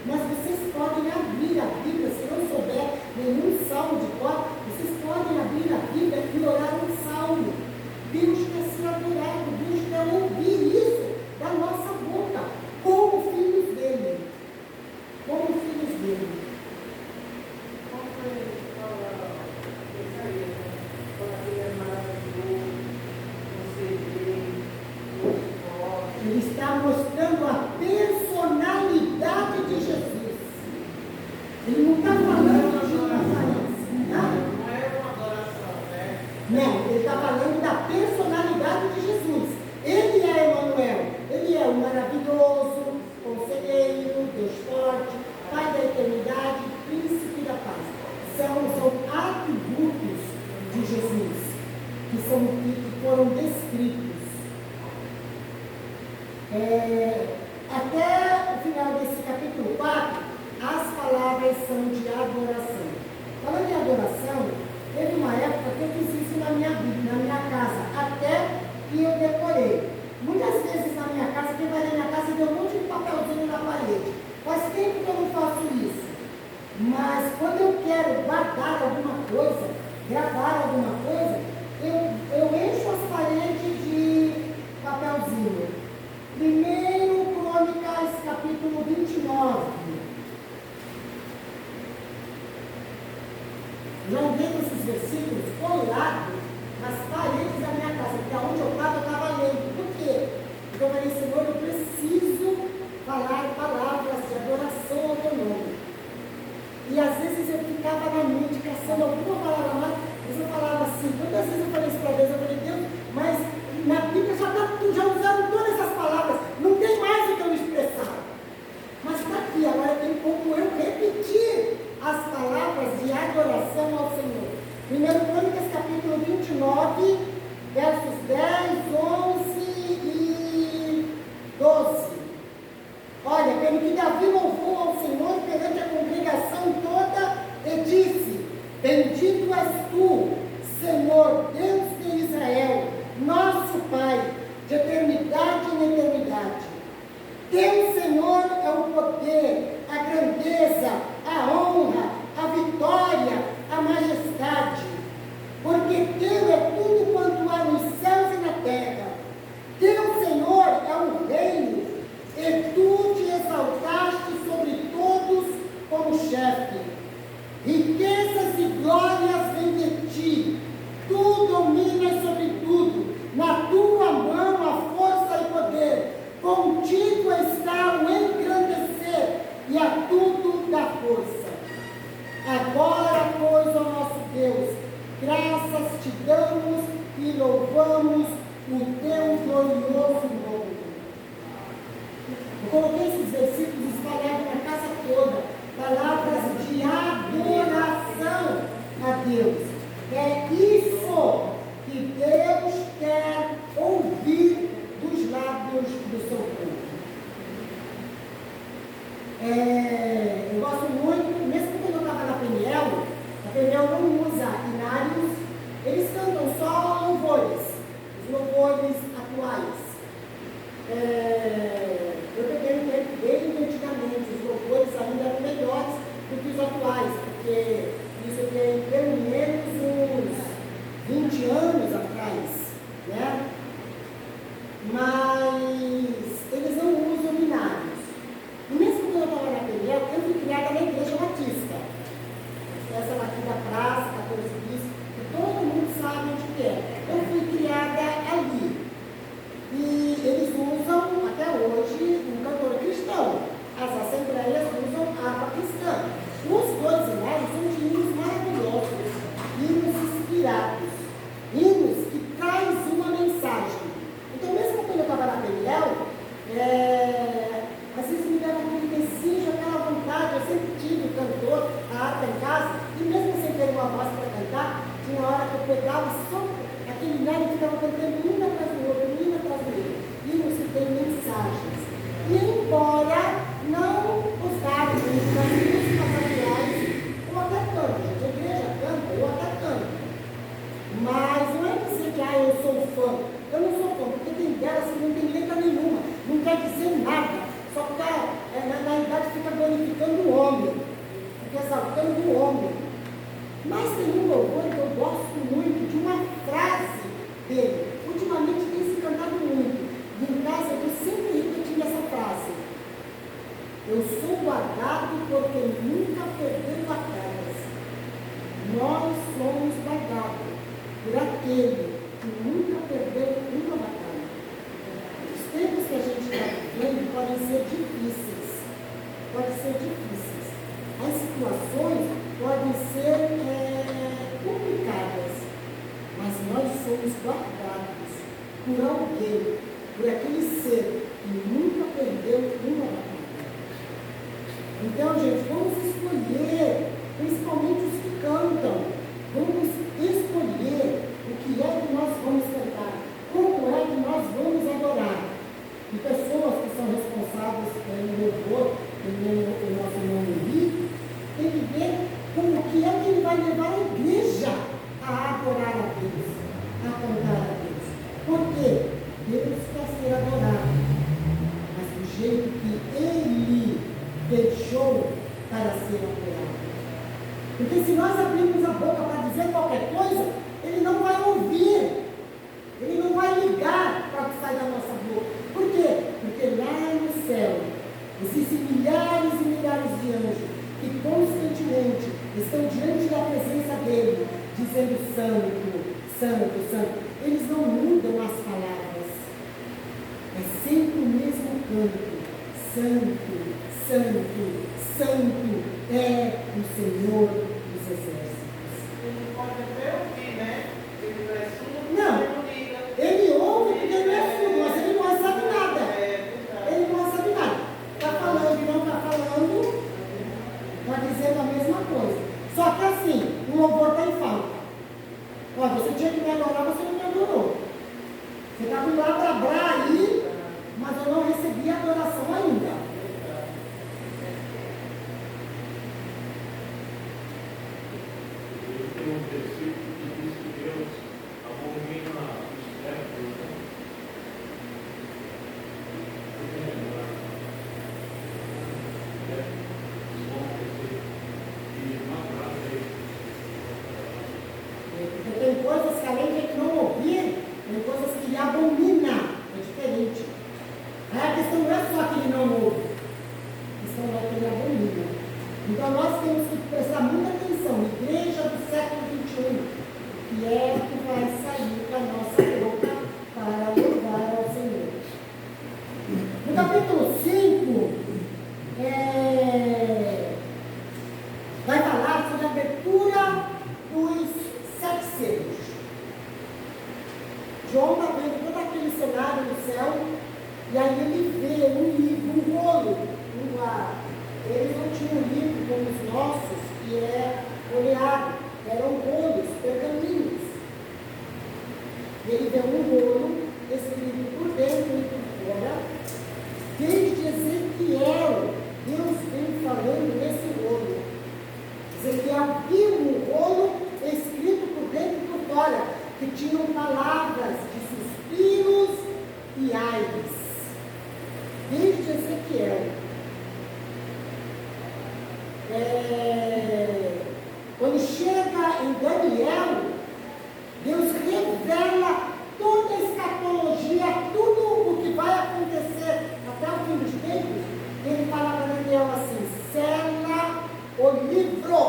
mas vocês podem abrir a Bíblia, se não souber nenhum salmo de cor, vocês podem abrir a Bíblia e orar um salmo. Deus quer ser adorado, Deus quer ouvir isso da nossa boca, como filhos dele. Como filhos dele. Ele está mostrando a personalidade de Jesus. Ele não está falando de uma aparência. Não é uma adoração, né? Não, ele está falando da personalidade de Jesus. Ele é Emanuel. Ele é o maravilhoso, conselheiro, Deus forte, Pai da eternidade, príncipe da paz. São atributos de Jesus que foram descritos. Até o final desse capítulo 4, as palavras são de adoração. Falando em adoração, teve uma época que eu fiz isso na minha vida, na minha casa, até que eu decorei. Muitas vezes na minha casa, quem vai na minha casa vê um monte de papelzinho na parede. Faz tempo que eu não faço isso. Mas quando eu quero guardar alguma coisa, gravar alguma coisa, eu encho as paredes de papelzinho. 1 Crônicas, capítulo 29. Já andei nesses versículos colados nas paredes da minha casa, porque aonde eu estava lendo. Por quê? Porque eu falei, Senhor, eu preciso falar palavras de adoração ao teu nome. E às vezes eu ficava na mente caçando alguma palavra mais, mas eu falava assim, quantas vezes eu falei isso para Deus, eu falei, Deus, mas na Bíblia já usaram todas essas palavras, não tem mais o que eu expressar. Mas está aqui, agora tem como eu repetir as palavras de adoração ao Senhor. 1 Crônicas capítulo 29, versos 10, 11 e 12. Olha, pelo que Davi louvou ao Senhor perante a congregação toda e disse: Bendito és tu, Senhor, Deus de Israel, nosso Pai, de eternidade em eternidade. Teu, Senhor, é o poder, a grandeza, a honra, a vitória, a majestade. Porque teu é tudo quanto há nos céus e na terra. Teu, Senhor, é o reino, e tu te exaltaste sobre todos como chefe. Riquezas e glórias vêm de ti. Tu dominas sobre tudo. Na tua mão a força e poder. Contigo está o engrandecer e a tudo dá força. Agora, pois, ó nosso Deus, graças te damos e louvamos o teu glorioso nome. Eu coloquei esses versículos espalhados na casa toda, palavras de adoração a Deus. É isso que Deus quer ouvir dos lábios do seu povo. Eu gosto muito, mesmo quando eu estava na Peniel, a Peniel não usa hinários, eles cantam só louvores, os louvores atuais. Eu peguei um tempo bem antigamente, os louvores ainda eram melhores do que os atuais, porque isso tem pelo menos uns 20 anos atrás, né? Mas eles não usam hinários. E mesmo quando eu estava na Peniel, eu fui criada na Igreja Batista. Essa aqui da praça, 14 bis, que todo mundo sabe onde que é. Eu fui criada ali. E eles usam, até hoje, um cantor cristão. As assembleias usam harpa cristã. Os dois hinários são de hinos maravilhosos, hinos inspirados, hinos que traz uma mensagem. Então, mesmo quando eu estava na Peniel, às vezes me dava aquele desejo, aquela vontade. Eu sempre tive cantor, a harpa em casa, e mesmo sem ter uma voz para cantar, tinha hora que eu pegava só aquele hinário que ficava cantando um atrás do outro, hinos que têm mensagens. E embora não os dados das músicas atuais, eu até canto, gente, a igreja canta, eu até canto. Mas não é dizer que eu sou fã. Eu não sou fã, porque tem delas que não tem letra nenhuma, não quer dizer nada, só que na idade fica glorificando o homem, fica exaltando o homem. Mas tem um louvor que eu gosto muito de uma frase dele. Ultimamente tem se cantado muito. E em casa eu estou sempre repetindo essa frase. Eu sou guardado porque nunca perdeu batalhas. Nós somos guardados por aquele que nunca perdeu uma batalha. Os tempos que a gente está vivendo podem ser difíceis. As situações podem ser complicadas. Mas nós somos guardados por alguém, por aquele ser que nunca perdeu uma batalha. Então, gente, vamos escolher, principalmente os que cantam, vamos escolher o que é que nós vamos cantar, como é que nós vamos adorar. E pessoas que são responsáveis pelo louvor, o nosso irmão Henrique, tem que ver como que é que ele vai levar a igreja a adorar a Deus, a cantar a Deus. Por quê? Deus quer ser adorado, mas do jeito que Ele deixou para ser adorado. Porque se nós abrirmos a boca para dizer qualquer Espírito Santo, Santo, Santo. Eles não mudam as palavras. É sempre o mesmo canto. Santo, Santo, Santo é o Senhor dos Exércitos. Ele pode até ouvir, né? Ele não é surdo, Não. ele não liga. Ele ouve porque ele é surdo, mas ele não sabe nada. É verdade. Ele não sabe nada. Está falando e não está falando, está dizendo a mesma coisa. Só que assim, o louvor está em falta. Ó, você tinha que me adorar, você não me adorou. Você está com lá para aí, mas eu não recebi a adoração ainda. Tem um versículo que diz que Deus abomina os templos, né? Porque tem coisas que além de ele não ouvir, tem coisas que ele abomina. É diferente. Aí a questão não é só que ele não ouve, a questão é que ele abomina. Então nós temos que prestar muita atenção. Igreja do século XXI, que é que vai sair da nossa boca para louvar ao Senhor. No capítulo 5, vai falar sobre a abertura dos 7 selos. João está vendo todo aquele cenário do céu, e aí ele vê um livro, um rolo. Eles não tinham um livro como os nossos, que é folheado, eram rolos, pergaminhos. E ele vê um rolo escrito por dentro e por fora. Desde Ezequiel, Deus vem falando nesse rolo. Ezequiel viu um rolo escrito por dentro e por fora, que tinham palavras de suspiros e ais. Desde Ezequiel. Quando chega em Daniel, Deus revela toda a escatologia, tudo o que vai acontecer até o fim dos tempos. Ele fala para Daniel assim: sela o livro,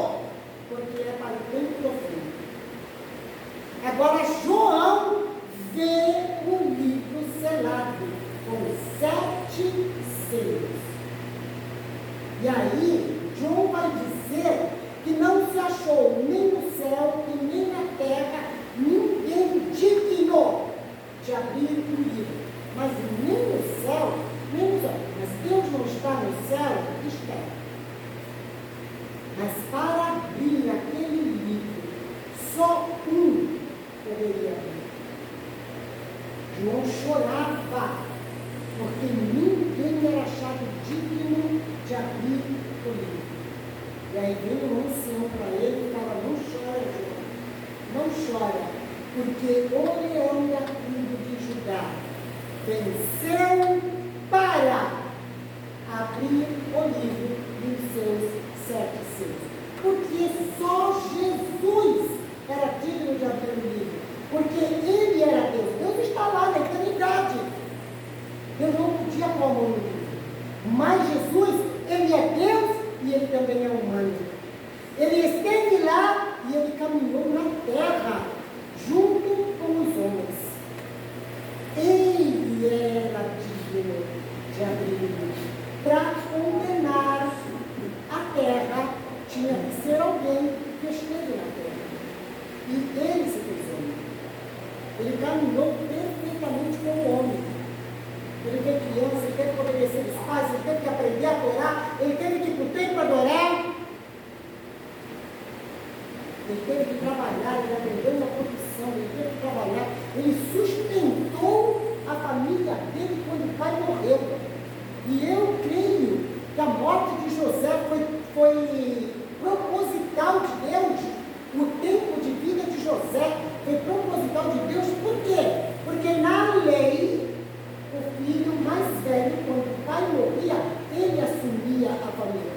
porque é para o tempo do fim. Agora João vê o livro selado com 7 selos. E aí João vai dizer que não se achou nem no céu e nem na terra ninguém digno de abrir o livro. Mas nem no céu, nem no céu. Mas Deus não está no céu, está. Mas para abrir aquele livro, só um poderia abrir. João chorava, porque ninguém era achado digno de abrir o livro. E aí veio um ancião para ele e fala: não chora, João, não chora, porque o leão da tribo de Judá venceu para abrir o livro e os seus 7 selos. Porque só Jesus era digno de abrir o livro, porque ele era Deus. Deus está lá na eternidade. Deus não podia pôr a mão no livro. Mas Jesus, ele é Deus e ele também é humano. Ele esteve lá e ele caminhou na terra junto com os homens. Ele era digno de abrir o livro. Para condenar a terra, tinha que ser alguém que esteve na terra. E ele se fez homem. Ele caminhou perfeitamente como homem. Ele teve criança, ele teve que obedecer os pais, ele teve que aprender a orar, ele teve que ir para o templo adorar. Ele teve que trabalhar, ele aprendeu uma profissão, ele teve que trabalhar. Ele sustentou a família dele quando o pai morreu. E eu creio que a morte de José foi proposital de Deus. O tempo de vida de José foi proposital de Deus. Por quê? Porque na lei, o filho mais velho, quando o pai morria, ele assumia a família.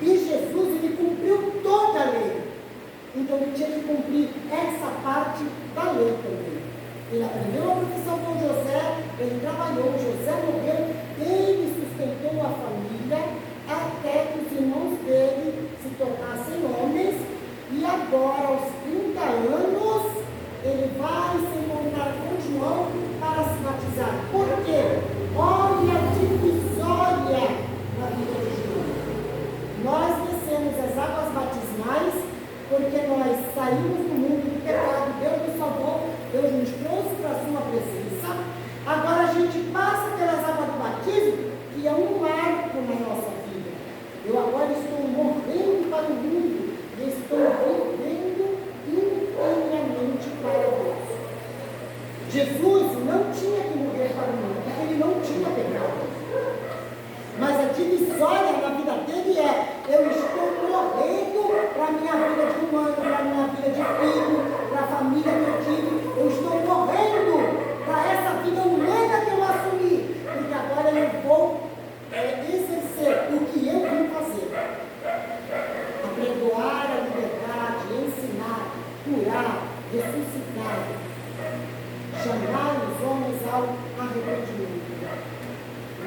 E Jesus, ele cumpriu toda a lei. Então ele tinha que cumprir essa parte da lei também. Ele aprendeu a profissão com José, ele trabalhou, José morreu, ele sustentou a família até que os irmãos dele se tornassem homens. E agora, aos 30 anos, Jesus não tinha que morrer para o mundo, porque ele não tinha pecado. Mas a divisória na vida dele é: eu estou morrendo para a minha vida de humano, para a minha vida de filho, para a família que eu tive. Eu estou morrendo para essa vida humana que eu assumi, porque agora eu vou exercer o que eu vim fazer: apregoar a liberdade, ensinar, curar, ressuscitar, chamar os homens ao arrependimento.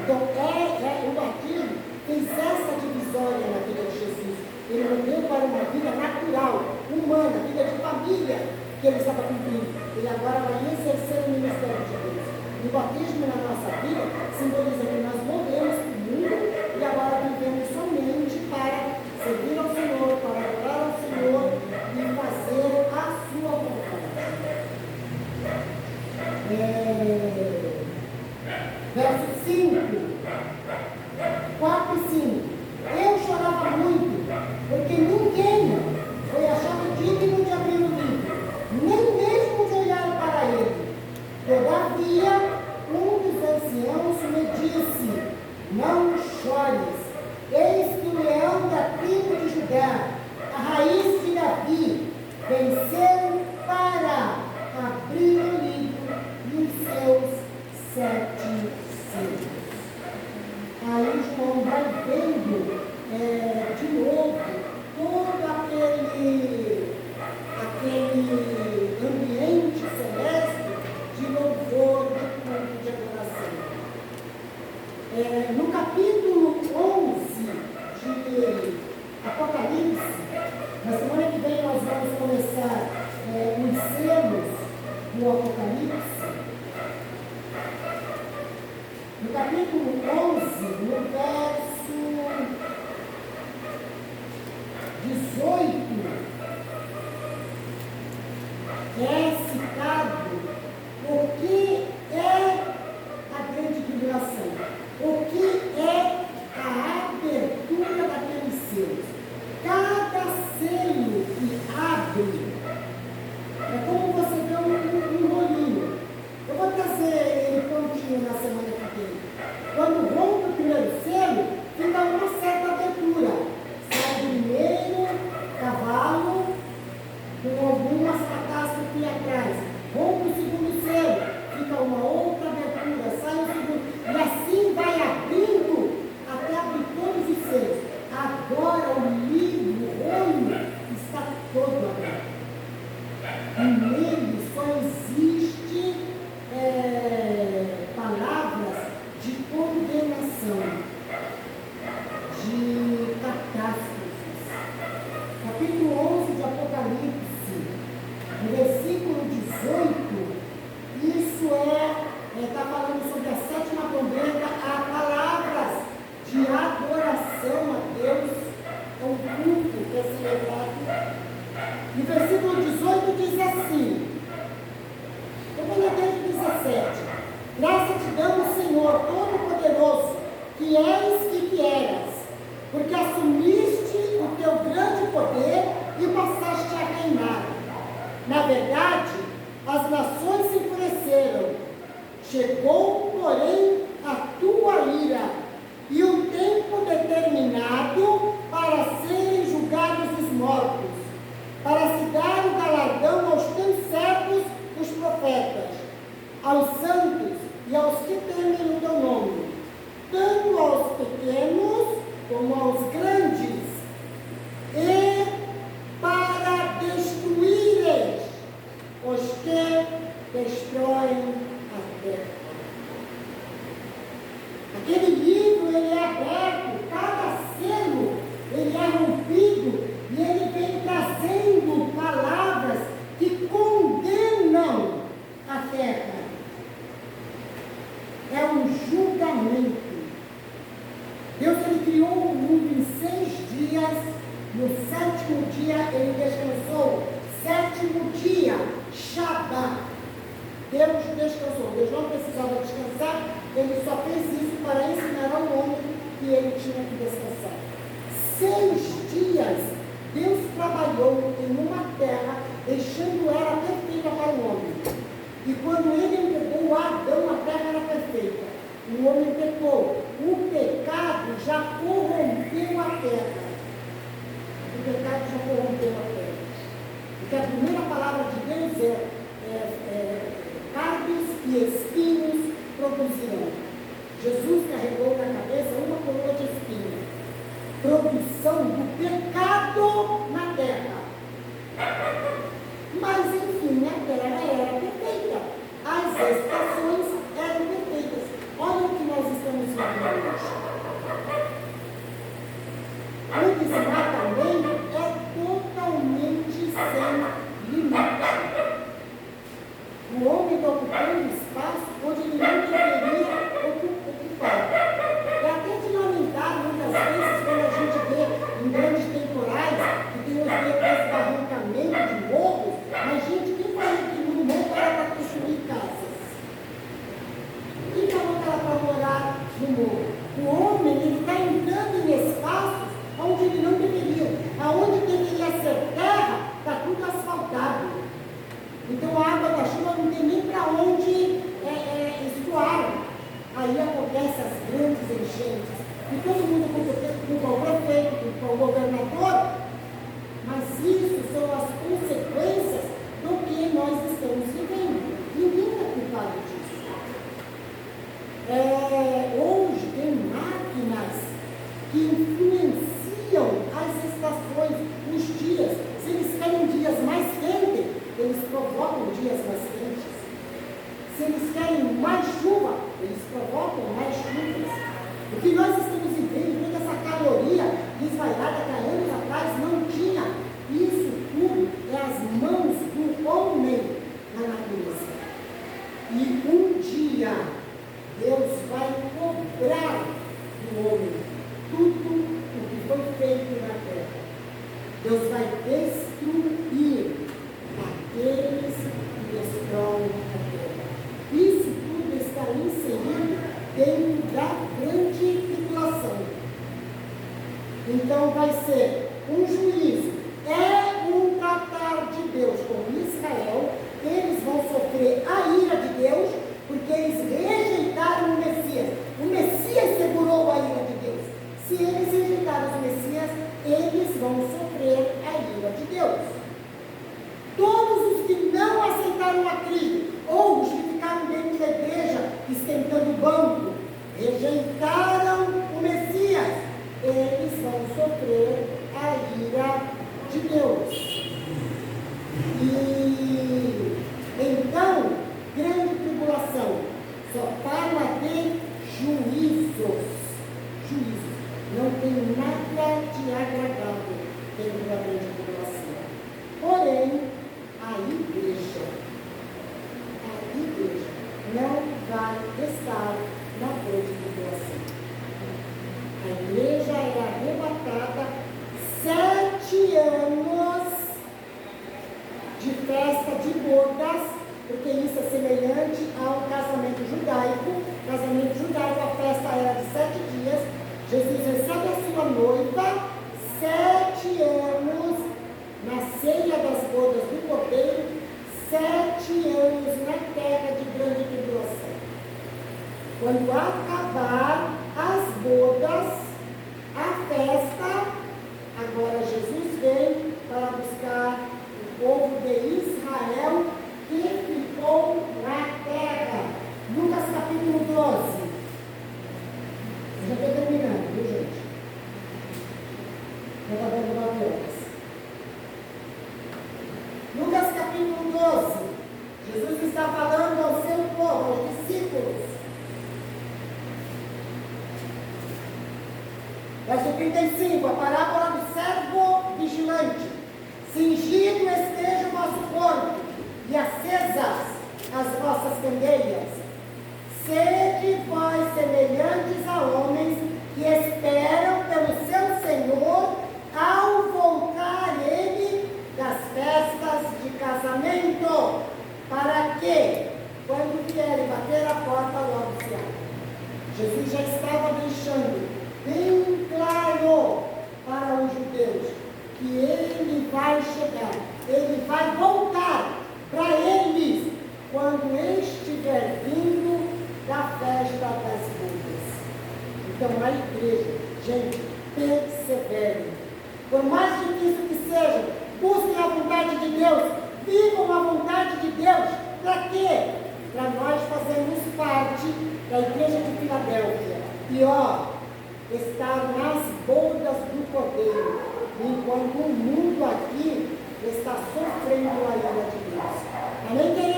Então, o batismo fez essa divisória na vida de Jesus. Ele morreu para uma vida natural, humana, vida de família que ele estava cumprindo. Ele agora vai exercer o ministério de Deus. E o batismo na nossa vida simboliza que nós morremos para o mundo e agora vivemos somente para servir ao Senhor, para adorar ao Senhor e fazer a sua vontade. Verso 5, 4 e 5. Eu chorava muito, porque ninguém foi achado digno de abrir o livro, nem mesmo de olhar para ele. Todavia, um dos anciãos me disse: não chores, eis que o leão da tribo de Judá, a raiz de Davi, venceu para abrir o livro e os seus 7 selos. Aí João vai vendo de novo todo aquele ambiente celeste de louvor, de culto, de adoração. No capítulo 11 de Apocalipse, na semana que vem nós vamos começar os selos do Apocalipse. No capítulo 11, no verso 18, é citado o que é a grande tribulação, o que é a abertura daqueles selos. Cada selo que abre é como você vê um rolinho. Eu vou trazer ele prontinho na semana que vem. Quando rompe o primeiro selo, fica uma certa abertura. Sai o primeiro cavalo com algumas catástrofes atrás. Rompe o segundo selo, fica uma outra abertura. Sai o segundo. E assim vai abrindo até abrir todos os selos. Agora o livro, o rolo, está todo aberto. E nele só existe palavras de condenação, de catástrofes. Capítulo 11 de Apocalipse, no versículo 18, isso está falando sobre a sétima trombeta. Há palavras de adoração a Deus, é um culto que é celebrado. E versículo 18 diz assim, eu vou ler desde 17: graça te damos, Senhor Todo-Poderoso, que és e que eras, porque assumiste o teu grande poder e passaste a reinar. Na verdade, as nações se enfureceram, chegou, porém, a tua ira, e o tempo determinado para serem julgados os mortos, para se dar o galardão aos teus servos, os profetas, aos santos e aos que temem o teu nome, tanto aos pequenos como aos grandes, e para destruíres os que destroem a terra. Aquele livro, ele é aberto, cada selo, ele é rompido, e ele vem trazendo palavras que condenam a terra. É um julgamento. Deus, ele criou o mundo em 6 dias, no 7º dia ele descansou. 7º dia, Shabbat. Deus descansou. Deus não precisava descansar, ele só fez isso para ensinar ao homem que ele tinha que descansar. 6 dias Deus trabalhou em uma terra, deixando ela perfeita para o homem. E quando ele Porque a primeira palavra de Deus cardos e espinhos produzirão. Jesus carregou na cabeça uma coroa de espinhos. Produção do pecado na terra. Mas, enfim, a terra era perfeita. As estações eram perfeitas. Olha o que nós estamos vivendo hoje. O desmatamento é totalmente sem limite. O homem está ocupando espaço onde ele não deveria ocupar. É até de lamentar muitas vezes quando a gente vê em grandes temporais que tem os desbarrancamento de morros, mas gente, quem falou que no morro era para construir casas? Quem falou que era para morar no morro? O homem está entrando em espaços onde ele não deveria. Aonde deveria ser terra, está tudo asfaltado. Então a água da chuva não tem nem para onde escoar. Aí acontecem as grandes enchentes. E todo mundo culpa o prefeito, culpa o governador. Mas isso são as consequências do que nós estamos vivendo. Ninguém é culpado disso. Hoje tem máquinas que influenciam as estações, os dias. Se eles querem dias mais quentes, eles provocam dias mais quentes. Se eles querem mais chuva, eles provocam mais chuvas. O que nós estamos vivendo, toda essa caloria desvairada que há anos atrás não tinha, isso tudo é as mãos do homem na natureza. E um dia, Deus vai cobrar do homem tudo o que foi feito na terra. Deus vai destruir aqueles que destroem a terra. Isso tudo está inserido dentro da grande tribulação. Então vai ser um juízo. É um tratar de Deus com Israel. Eles vão sofrer a ira de Deus, porque eles rejeitaram o Messias. O Messias segurou a ira de Deus. Se eles rejeitaram o Messias, eles vão sofrer a ira de Deus. Todos os que não aceitaram a Cristo, ou os que ficaram dentro da igreja, esquentando o banco, rejeitaram o Messias, eles vão sofrer a ira de Deus. E então, grande tribulação, só fala de juízos. Juízos. Não tem nada de agradável dentro da grande tribulação. Porém, a igreja não vai estar na grande tribulação. A igreja é arrebatada 7 anos de festa de bodas, porque isso é semelhante ao casamento judaico. Casamento judaico, a festa era de 7 dias. Jesus recebe a sua noiva, 7 anos na ceia das bodas do Cordeiro, 7 anos na terra de grande tribulação. Quando acabar as bodas, a festa, agora Jesus vem para buscar o povo de Israel que ficou na terra. Lucas capítulo 12. Eu já estou terminando, viu, gente? Já está dando 9 horas. Lucas capítulo 12. Jesus está falando ao seu povo, aos discípulos. Verso 35, a parábola do servo vigilante. Cingido esteja o vosso corpo e acesas as vossas candeias. Sede vós semelhantes a homens que esperam pelo seu Senhor ao voltar ele das festas de casamento, para que, quando vierem bater a porta, logo se abra. Jesus já estava deixando bem claro para os judeus que ele vai chegar, ele vai voltar para eles quando estiver vindo da festa das bodas. Então a igreja, gente, persevere. Por mais difícil que seja, busquem a vontade de Deus, vivam a vontade de Deus. Para quê? Para nós fazermos parte da igreja de Filadélfia. E estar nas bodas do Cordeiro, enquanto o mundo aqui está sofrendo a ira de Deus. Amém, queridos?